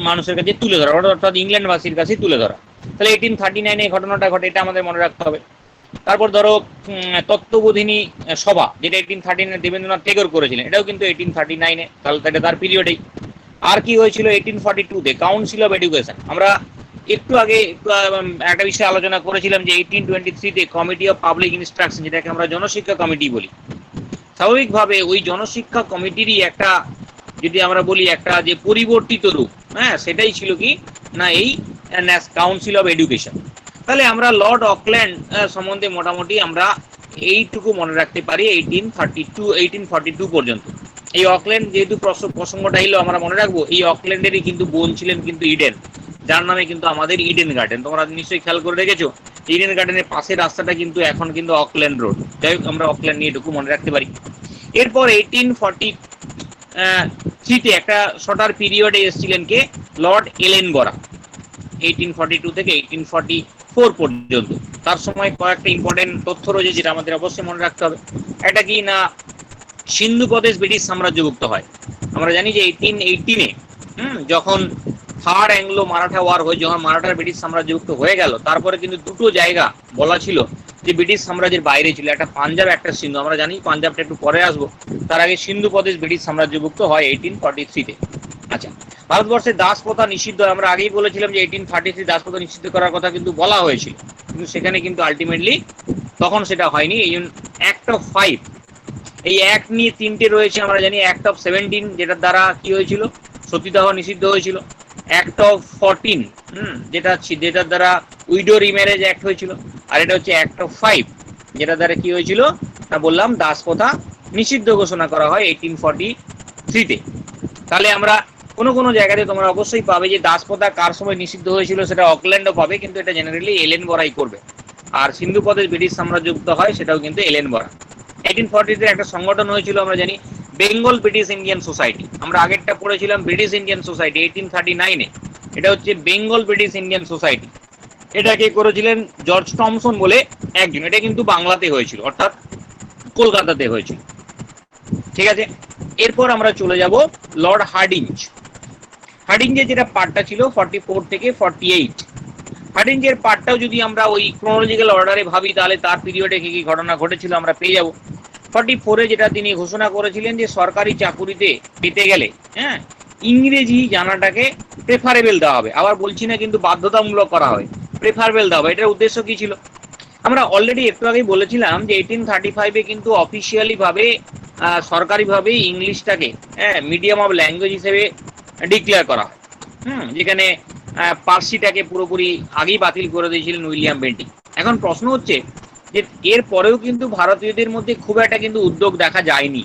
মানুষের কাছে তুলে ধরা, অর্থাৎ ইংল্যান্ডবাসীর কাছে তুলে ধরা। তাহলে 1839-এ এই ঘটনাটা ঘটে, এটা আমাদের মনে রাখতে হবে। তারপর ধরো তত্ত্ববোধিনী সভা, যেটা 1839-এ দেবেন্দ্রনাথ টেগোর করেছিলেন, এটাও কিন্তু 1839-এ, তাহলে তার পিরিয়ডেই। আর কি হয়েছিল 1842-তে কাউন্সিল অফ এডুকেশন। আমরা একটু আগে একটা বিষয়ে আলোচনা করেছিলাম যে 1823-তে কমিটি অফ পাবলিক ইনস্ট্রাকশন, যেটাকে আমরা জনশিক্ষা কমিটি বলি। স্বাভাবিকভাবে ওই জনশিক্ষা কমিটিরই একটা, যদি আমরা বলি একটা যে পরিবর্তিত রূপ, সেটাই ছিল কি না এই কাউন্সিল অফ এডুকেশন। তাহলে আমরা লর্ড অকল্যান্ড সম্বন্ধে মোটামুটি আমরা এইটুকু মনে রাখতে পারি 1842 পর্যন্ত। এই অকল্যান্ড যেহেতু প্রসঙ্গটা এলো, আমরা মনে রাখবো এই অকল্যান্ডেরই কিন্তু বোন ছিলেন কিন্তু ইডেন, যার নামে কিন্তু আমাদের ইডেন গার্ডেন। তোমরা নিশ্চয়ই খেয়াল করে রেখেছো ইডেন গার্ডেনের পাশের রাস্তাটা কিন্তু এখন কিন্তু অকল্যান্ড রোড। যাই হোক, আমরা অকল্যান্ড নিয়ে এটুকু মনে রাখতে পারি। এরপর 1843-তে একটা শর্টার পিরিয়ডে এসেছিলেন কে, লর্ড এলেনবরা। 1842 থেকে 1844 পর্যন্ত। তার সময় কয়েকটা ইম্পর্টেন্ট তথ্য রয়েছে যেটা আমাদের অবশ্যই মনে রাখতে হবে। এটা কি না, সিন্ধু প্রদেশ ব্রিটিশ সাম্রাজ্যভুক্ত হয়। আমরা জানি যে 1818-এ যখন থার্ড অ্যাংলো মারাঠা ওয়ার হয়ে যখন মারাঠার ব্রিটিশ সাম্রাজ্যভুক্ত হয়ে গেল, তারপরে কিন্তু দুটো জায়গা বলা ছিল যে ব্রিটিশ সাম্রাজ্যের বাইরে ছিল, একটা পাঞ্জাব, একটা সিন্ধু। আমরা জানি পাঞ্জাবটা একটু পরে আসবো, তার আগে সিন্ধু প্রদেশ ব্রিটিশ সাম্রাজ্যভুক্ত হয় 1843-তে। আচ্ছা, ভারতবর্ষে দাস প্রথা নিষিদ্ধ। আমরা আগেই বলেছিলাম যে 1833 দাস প্রথা নিষিদ্ধ করার কথা কিন্তু বলা হয়েছিল, কিন্তু সেখানে কিন্তু আলটিমেটলি তখন সেটা হয়নি। এই অ্যাক্ট অফ 5, এই অ্যাক্ট নিয়ে তিনটে রয়েছে। আমরা জানি অ্যাক্ট অফ 17, যেটার দ্বারা কি হয়েছিল, সতীদাহ নিষিদ্ধ হয়েছিল। অ্যাক্ট অফ 14, যেটার দ্বারা উইডো রিম্যারেজ অ্যাক্ট হয়েছিল। আর এটা হচ্ছে অ্যাক্ট অফ 5, যেটার দ্বারা কি হয়েছিল তা বললাম, দাস প্রথা নিষিদ্ধ ঘোষণা করা হয় 1843-তে। তাহলে আমরা কোনো কোনো জায়গাতে তোমরা অবশ্যই পাবে যে দাস প্রথা কার সময় নিষিদ্ধ হয়েছিল, সেটা অকল্যান্ডও পাবে, কিন্তু এটা জেনারেলি এলেনবরাই করবে। আর সিন্ধু প্রদেশ ব্রিটিশ সাম্রাজ্যভুক্ত হয়, সেটাও কিন্তু এলেনবরা। 1840-তে একটা সংগঠন হয়েছিল, আমরা জানি বেঙ্গল ব্রিটিশ ইন্ডিয়ান সোসাইটি। আমরা আগেরটা পড়েছিলাম ব্রিটিশ ইন্ডিয়ান সোসাইটি 1839-এ, এটা হচ্ছে বেঙ্গল ব্রিটিশ ইন্ডিয়ান সোসাইটি। এটাকে করেছিলেন জর্জ টমসন বলে একজন। এটা কিন্তু বাংলাতে হয়েছিল, অর্থাৎ কলকাতাতে হয়েছিল। ঠিক আছে, এরপর আমরা চলে যাব লর্ড হার্ডিঞ্জ। হার্ডিঞ্জের যেটা পার্টটা ছিল 44 থেকে 48। হার্ডিঞ্জের পার্টটাও যদি আমরা ওই ক্রোনোলজিক্যাল অর্ডারে ভাবি, তাহলে তার পিরিয়ডে কি কি ঘটনা ঘটেছিল আমরা পেয়ে যাব। 44-এ যেটা তিনি ঘোষণা করেছিলেন যে সরকারি চাকুরিতে পেতে গেলে ইংরেজি জানাটাকে প্রেফারেবল দেওয়া হবে। আবার বলছি না কিন্তু বাধ্যতামূলক করা হয়, প্রেফারেবল দেওয়া হবে। এটার উদ্দেশ্য কি ছিল আমরা অলরেডি একটু আগেই বলেছিলাম যে 1835-এ কিন্তু অফিসিয়ালি ভাবে সরকারিভাবে ইংলিশটাকে মিডিয়াম অফ ল্যাঙ্গুয়েজ হিসেবে ডিক্লেয়ার করা হয়। যেখানে পার্সিটাকে পুরোপুরি আগেই বাতিল করে দিয়েছিলেন উইলিয়াম বেন্টিং। এখন প্রশ্ন হচ্ছে যে এর পরেও কিন্তু ভারতীয়দের মধ্যে খুব একটা কিন্তু উদ্যোগ দেখা যায়নি,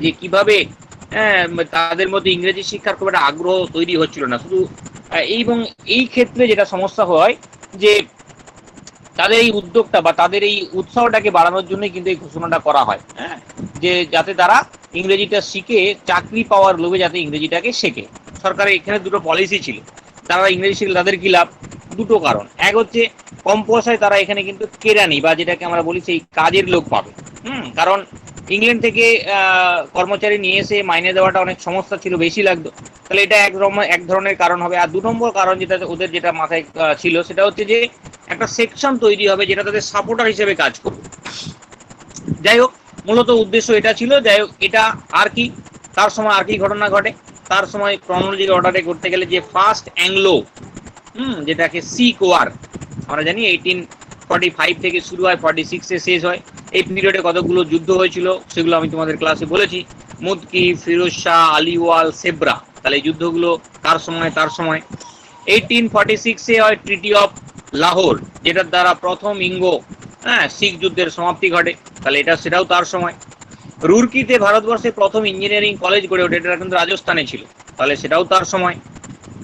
যে কিভাবে তাদের মধ্যে ইংরেজি শিক্ষার খুব একটা আগ্রহ তৈরি হচ্ছিল না শুধু। এবং এই ক্ষেত্রে যেটা সমস্যা হয় যে তাদের এই উদ্যোগটা বা তাদের এই উৎসাহটাকে বাড়ানোর জন্যই কিন্তু এই ঘোষণাটা করা হয়, যে যাতে তারা ইংরেজিটা শিখে চাকরি পাওয়ার লোভে যাতে ইংরেজিটাকে শেখে। সরকারের এখানে দুটো পলিসি ছিল, তারা ইংরেজি শিখলে তাদের কি লাভ, দুটো কারণ। এক হচ্ছে কম পয়সায় তারা এখানে কিন্তু কেরানি বা যেটাকে আমরা বলি সেই কাজের লোক পাবে। কারণ ইংল্যান্ড থেকে কর্মচারী নিয়ে এসে মাইনে দেওয়াটা অনেক সমস্যা ছিল, বেশি লাগতো। তাহলে এটা এক ধরনের কারণ হবে। আর 2 নম্বর কারণ যেটা ওদের যেটা মাথায় ছিল, সেটা হচ্ছে যে একটা সেকশন তৈরি হবে যেটা তাদের সাপোর্টার হিসেবে কাজ করবে। যাই হোক, মূলত উদ্দেশ্য এটা ছিল। যাই হোক, এটা আর কি তার সময় আর কি ঘটনা ঘটে, তার সময় ক্রনোলজিক্যাল অর্ডারে করতে গেলে যে ফার্স্ট অ্যাংলো যেটাকে সিক ওয়ার, আমরা জানি 1845 থেকে শুরু হয়, 46-এ শেষ হয়। এই পিরিয়ডে কতগুলো যুদ্ধ হয়েছিল সেগুলো আমি তোমাদের ক্লাসে বলেছি, মুদকি, ফিরোজ শাহ, আলিওয়াল, সেব্রা। তাহলে এই যুদ্ধগুলো কার সময়, তার সময়। 1846-এ হয় ট্রিটি অফ লাহোর, যেটার দ্বারা প্রথম ইঙ্গো শিখ যুদ্ধের সমাপ্তি ঘটে, তাহলে এটা সেটাও তার সময়। রুরকিতে ভারতবর্ষে প্রথম ইঞ্জিনিয়ারিং কলেজ গড়ে ওঠে, এটা কিন্তু রাজস্থানে ছিল, তাহলে সেটাও তার সময়।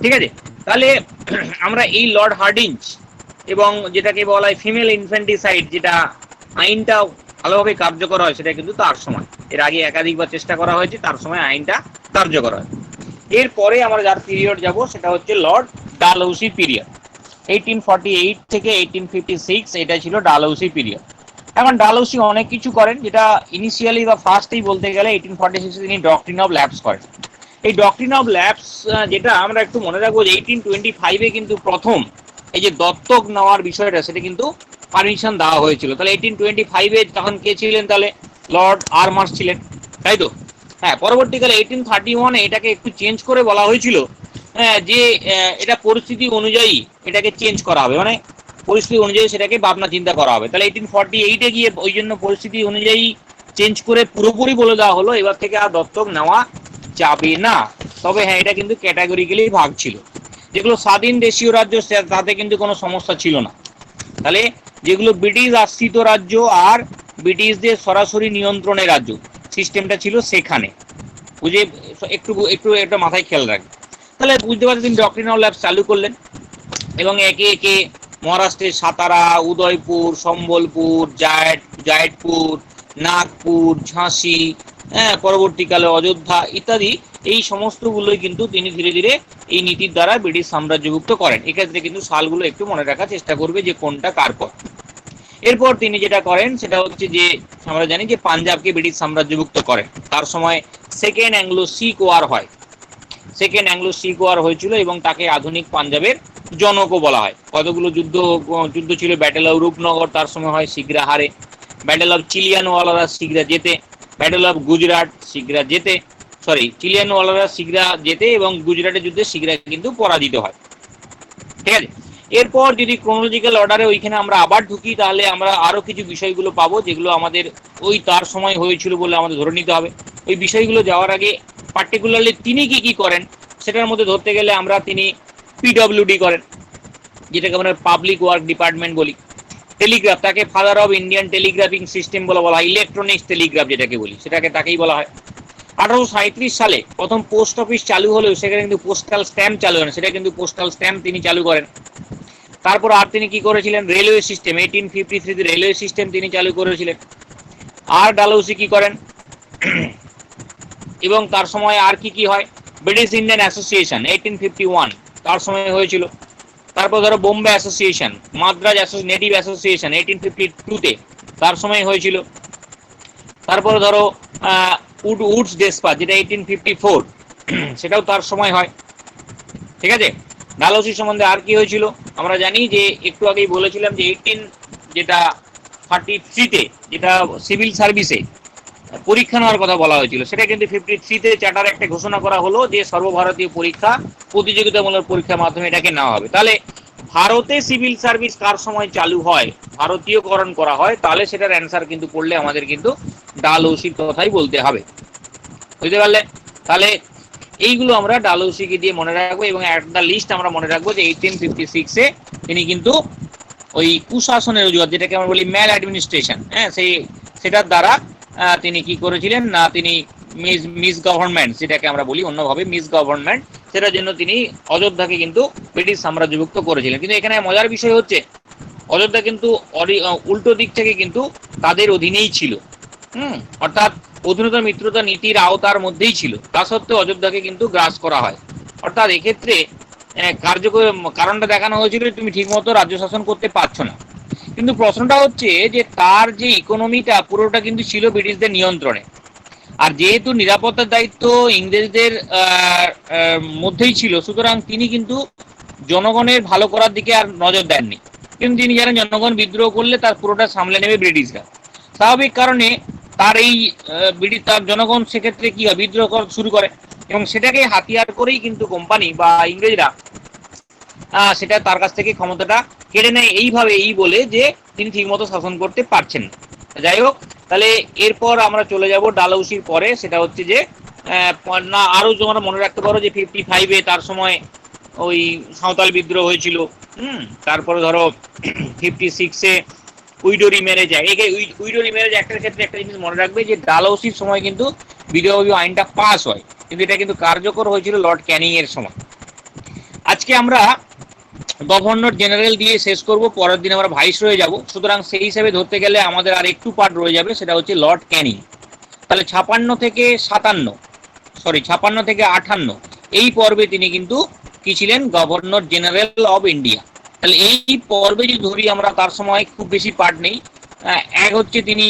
ঠিক আছে, তাহলে আমরা এই লর্ড হার্ডিঞ্জ এবং যেটাকে বলা হয় ফিমেল ইনফ্যান্টিসাইড, যেটা আইনটা ভালোভাবে কার্যকর হয়, সেটা কিন্তু তার সময়। এর আগে একাধিকবার চেষ্টা করা হয়েছে, তার সময় আইনটা কার্যকর হয়। এরপরে আমরা যার পিরিয়ড যাব সেটা হচ্ছে লর্ড ডালহৌসি পিরিয়ড। 1848 থেকে 1856 এটা ছিল ডালহৌসি পিরিয়ড। এখন ডালহৌসি অনেক কিছু করেন, যেটা ইনিশিয়ালি বা ফার্স্টেই বলতে গেলে 1846-এ তিনি ডক্ট্রিন অফ ল্যাপস করেন। এই ডক্ট্রিন অফ ল্যাপস যেটা আমরা একটু মনে রাখবো যে 1825-এ কিন্তু প্রথম এই যে দত্তক নেওয়ার বিষয়টা, সেটা কিন্তু পারমিশন দেওয়া হয়েছিল। তাহলে 1825-এ তখন কে ছিলেন, তাহলে লর্ড আরমার্স ছিলেন, তাই তো? হ্যাঁ, পরবর্তীকালে 1831-এ এটাকে একটু চেঞ্জ করে বলা হয়েছিল যে এটা পরিস্থিতি অনুযায়ী এটাকে চেঞ্জ করা হবে, মানে পরিস্থিতি অনুযায়ী সেটাকে ভাবনা চিন্তা করা হবে। তাহলে 1848-এ গিয়ে ওই জন্য পরিস্থিতি অনুযায়ী চেঞ্জ করে পুরোপুরি বলে দেওয়া হলো এবার থেকে আর দত্তক নেওয়া যাবে না। তবে হ্যাঁ, এটা কিন্তু ক্যাটাগরিক্যালি ভাগ ছিল। যেগুলো স্বাধীন দেশীয় রাজ্য তাতে কিন্তু কোনো সমস্যা ছিল না। তাহলে যেগুলো ব্রিটিশ আশ্রিত রাজ্য আর ব্রিটিশদের সরাসরি নিয়ন্ত্রণে রাজ্য সিস্টেমটা ছিল সেখানে। বুঝে একটু একটু এটা মাথায় খেয়াল রাখবে। তাহলে বুঝতে পারছেন তিনি ডক্ট্রিনাল ল্যাবস চালু করলেন এবং একে একে মহারাষ্ট্রের সাতারা, উদয়পুর, সম্বলপুর, জায়টপুর, নাগপুর, ঝাঁসি, হ্যাঁ, পরবর্তীকালে অযোধ্যা ইত্যাদি এই সমস্তগুলোই কিন্তু তিনি ধীরে ধীরে এই নীতির দ্বারা ব্রিটিশ সাম্রাজ্যভুক্ত করেন। এক্ষেত্রে কিন্তু সালগুলো একটু মনে রাখার চেষ্টা করবে যে কোনটা কার পর। এরপর তিনি যেটা করেন সেটা হচ্ছে যে আমরা জানি যে পাঞ্জাবকে ব্রিটিশ সাম্রাজ্যভুক্ত করেন। তার সময় সেকেন্ড অ্যাংলো শিখ ওয়ার হয়, সেকেন্ড অ্যাংলো শিখ ওয়ার হয়েছিল এবং তাকে আধুনিক পাঞ্জাবের জনকও বলা হয়। কতগুলো যুদ্ধ ছিল। ব্যাটেল অফ রূপনগর তার সময় হয়, শিখরা হারে। ব্যাটেল অফ চিলিয়ানওয়ালারা শিখরা জেতে। ব্যাটেল অফ গুজরাট শিখরা জেতে, চিলিয়ানওয়ালারা শিখরা জেতে এবং গুজরাটের যুদ্ধে শিখরা কিন্তু পরাজিত হয়। ঠিক আছে, এরপর যদি ক্রোনোলজিক্যাল অর্ডারে ওইখানে আমরা আবার ঢুকি তাহলে আমরা আরো কিছু বিষয়গুলো পাবো যেগুলো আমাদের ওই তার সময় হয়েছিল বলে আমাদের ধরে নিতে হবে। ওই বিষয়গুলো যাওয়ার আগে পার্টিকুলারলি তিনি কি কি করেন সেটার মধ্যে ধরতে গেলে আমরা তিনি পিডব্লিউডি করেন, যেটাকে আমরা পাবলিক ওয়ার্ক ডিপার্টমেন্ট বলি। টেলিগ্রাফ, তাকে ফাদার অফ ইন্ডিয়ান টেলিগ্রাফিং সিস্টেম বলা হয়। ইলেকট্রনিক্স টেলিগ্রাফ যেটাকে বলি সেটাকে তাকেই বলা হয়। 1837 সালে প্রথম পোস্ট অফিস চালু হলেও সেখানে কিন্তু পোস্টাল স্ট্যাম্প চালু হয় না, সেটা কিন্তু পোস্টাল স্ট্যাম্প তিনি চালু করেন। তারপর আর তিনি কি করেছিলেন, রেলওয়ে সিস্টেম 1853 রেলওয়ে সিস্টেম তিনি চালু করেছিলেন। আর ডালহৌসি কি করেন এবং তার সময় আর কি কি হয়, ব্রিটিশ ইন্ডিয়ান অ্যাসোসিয়েশন 1851 তার সময় হয়েছিল। তারপর ধরো Bombay association, Madras native association 1852 তার সময় হয়েছিল। তারপর ধরো উডস ডেসপাচ যেটা 1854 সেটাও তার সময় হয়। ঠিক আছে, ডালহৌসি সম্বন্ধে আর কি হয়েছিল আমরা জানি যে একটু আগেই বলেছিলাম যে 1833 যেটা সিভিল সার্ভিসে পরীক্ষা নেওয়ার কথা বলা হয়েছিল সেটা কিন্তু 53 চার্টার একটা ঘোষণা করা হলো যে সর্বভারতীয় পরীক্ষা প্রতিযোগিতামূলক পরীক্ষার মাধ্যমে এটাকে নেওয়া হবে। তাহলে ভারতে সিভিল সার্ভিস কার সময় চালু হয়, ভারতীয়করণ করা হয়, তাহলে সেটার অ্যান্সার কিন্তু করলে আমাদের কিন্তু ডালহৌসির কথাই বলতে হবে। বুঝতে পারলে? তাহলে এইগুলো আমরা ডালহৌসিকে দিয়ে মনে রাখবো এবং একটা লিস্ট আমরা মনে রাখবো যে 1856 তিনি কিন্তু ওই কুশাসনের অজুহাত যেটাকে আমরা বলি ম্যাল অ্যাডমিনিস্ট্রেশন, হ্যাঁ, সেটার দ্বারা তিনি কি করেছিলেন না, তিনি মিস গভর্নমেন্ট যেটাকে আমরা বলি অন্যভাবে মিস গভর্নমেন্ট, সেটার জন্য তিনি অযোধ্যাকে কিন্তু ব্রিটিশ সাম্রাজ্যভুক্ত করেছিলেন। কিন্তু এখানে মজার বিষয় হচ্ছে অযোধ্যা কিন্তু উল্টো দিক থেকে কিন্তু তাদের অধীনেই ছিল, অর্থাৎ অধীনতা মিত্রতা নীতির আওতার মধ্যেই ছিল। তা সত্ত্বেও অযোধ্যাকে কিন্তু গ্রাস করা হয়। অর্থাৎ এক্ষেত্রে কার্যকর কারণটা দেখানো হয়েছিল তুমি ঠিকমতো রাজ্য শাসন করতে পারছো না। কিন্তু প্রশ্নটা হচ্ছে যে তার যে ইকোনমিটা পুরোটা কিন্তু ছিল ব্রিটিশদের নিয়ন্ত্রণে, আর যেহেতু নিরাপত্তার দায়িত্ব ইংরেজদের মধ্যেই ছিল, সুতরাং তিনি কিন্তু জনগণের ভালো করার দিকে আর নজর দেননি। কিন্তু তিনি জানেন জনগণ বিদ্রোহ করলে তার পুরোটা সামলে নেবে ব্রিটিশরা। স্বাভাবিক কারণে তার এই তার জনগণ সেক্ষেত্রে কি হয়, বিদ্রোহ শুরু করে এবং সেটাকে হাতিয়ার করেই কিন্তু কোম্পানি বা ইংরেজরা সেটা তার কাছ থেকে ক্ষমতাটা কেড়ে নেয় এইভাবে, এই বলে যে তিনি ঠিকমতো শাসন করতে পারছেন না। যাই হোক, তাহলে এরপর আমরা চলে যাব ডালহৌসির পরে, সেটা হচ্ছে যে না আরো তোমরা মনে রাখতে পারো যে 55 তার সময় ওই সাঁওতাল বিদ্রোহ হয়েছিল। তারপরে ধরো 56 উইডোরি ম্যারেজ আইন। উইডোরি ম্যারেজ অ্যাক্টের ক্ষেত্রে একটা জিনিস মনে রাখবে যে ডালহৌসির সময় কিন্তু বিধবা বিবাহ আইনটা পাস হয়, কিন্তু এটা কিন্তু কার্যকর হয়েছিল লর্ড ক্যানিং এর সময়। আজকে আমরা গভর্নর জেনারেল দিয়ে শেষ করব, পরের দিন আমরা ভাইসরয়ে যাব। সুতরাং সেই হিসাবে ধরতে গেলে আমাদের আর একটু পার্ট রয়ে যাবে, সেটা হচ্ছে লর্ড ক্যানিং। তাহলে 56 থেকে 58 এই পর্বে তিনি কিন্তু কি ছিলেন, গভর্নর জেনারেল অব ইন্ডিয়া। তাহলে এই পর্বে যদি ধরি আমরা, তার সময় খুব বেশি পার্ট নেই। এক হচ্ছে তিনি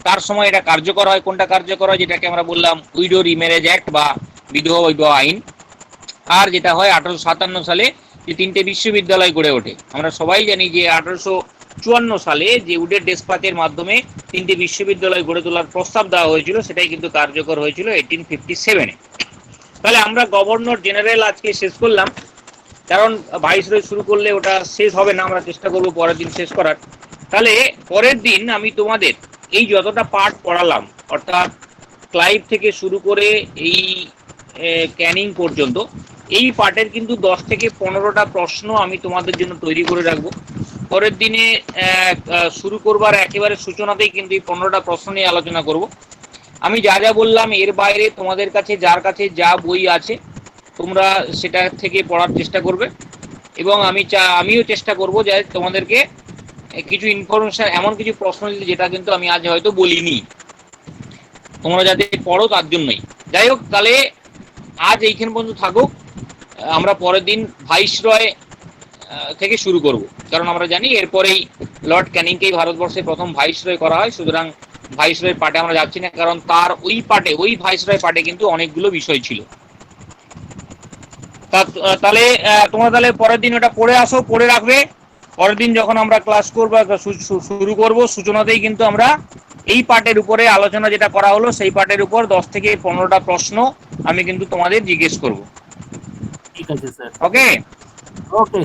তার সময় এটা কার্যকর হয়, কোনটা কার্যকর হয় যেটাকে আমরা বললাম উইডো রিম্যারেজ অ্যাক্ট বা বিধবা বিবাহ আইন। আর যেটা হয় 1857 সালে যে 3টে বিশ্ববিদ্যালয় গড়ে ওঠে। আমরা সবাই জানি যে 1854 সালে যে উডের ডেসপাচের মাধ্যমে 3টে বিশ্ববিদ্যালয় গড়ে তোলার প্রস্তাব দেওয়া হয়েছিল, সেটাই কিন্তু কার্যকর হয়েছিল 1857-এ। তাহলে আমরা গভর্নর জেনারেল আজকে শেষ করলাম, কারণ ভাইসরয় শুরু করলে ওটা শেষ হবে না, আমরা চেষ্টা করব পরের দিন শেষ করার। তাহলে পরের দিন আমি তোমাদের এই যতটা পার্ট পড়ালাম, অর্থাৎ ক্লাইভ থেকে শুরু করে এই ক্যানিং পর্যন্ত, এই পার্টের কিন্তু 10 থেকে 15টা প্রশ্ন আমি তোমাদের জন্য তৈরি করে রাখবো। পরের দিনে শুরু করবার একেবারে সূচনাতেই কিন্তু এই 15টা প্রশ্ন নিয়ে আলোচনা করব। আমি যা যা বললাম এর বাইরে তোমাদের কাছে যার কাছে যা বই আছে তোমরা সেটা থেকে পড়ার চেষ্টা করবে, এবং আমিও চেষ্টা করব যে তোমাদেরকে কিছু ইনফরমেশন, এমন কিছু প্রশ্ন দিতে যেটা কিন্তু আমি আজ হয়তো বলিনি, তোমরা যাতে পড়ো তার জন্যই। যাই হোক, তাহলে আজ এইখান পর্যন্ত থাকুক। আমরা পরের দিন ভাইসরয় থেকে শুরু করব, কারণ আমরা জানি এরপরেই লর্ড ক্যানিংকেই ভারতবর্ষের প্রথম ভাইসরয় করা হয়। সুতরাং ভাইসরয় পার্টে আমরা যাচ্ছি না, কারণ তার ওই ভাইসরয় পার্টে কিন্তু অনেকগুলো বিষয় ছিল। তাহলে তোমরা তাহলে পরের দিন ওটা পড়ে আসো, পড়ে রাখবে। পরের দিন যখন আমরা ক্লাস করবো, শুরু করব, সূচনাতেই কিন্তু আমরা এই পার্টের উপরে আলোচনা যেটা করা হলো সেই পার্টের উপর 10 থেকে 15টা প্রশ্ন আমি কিন্তু তোমাদের জিজ্ঞেস করব। ঠিক আছে স্যার। ওকে। ওকে।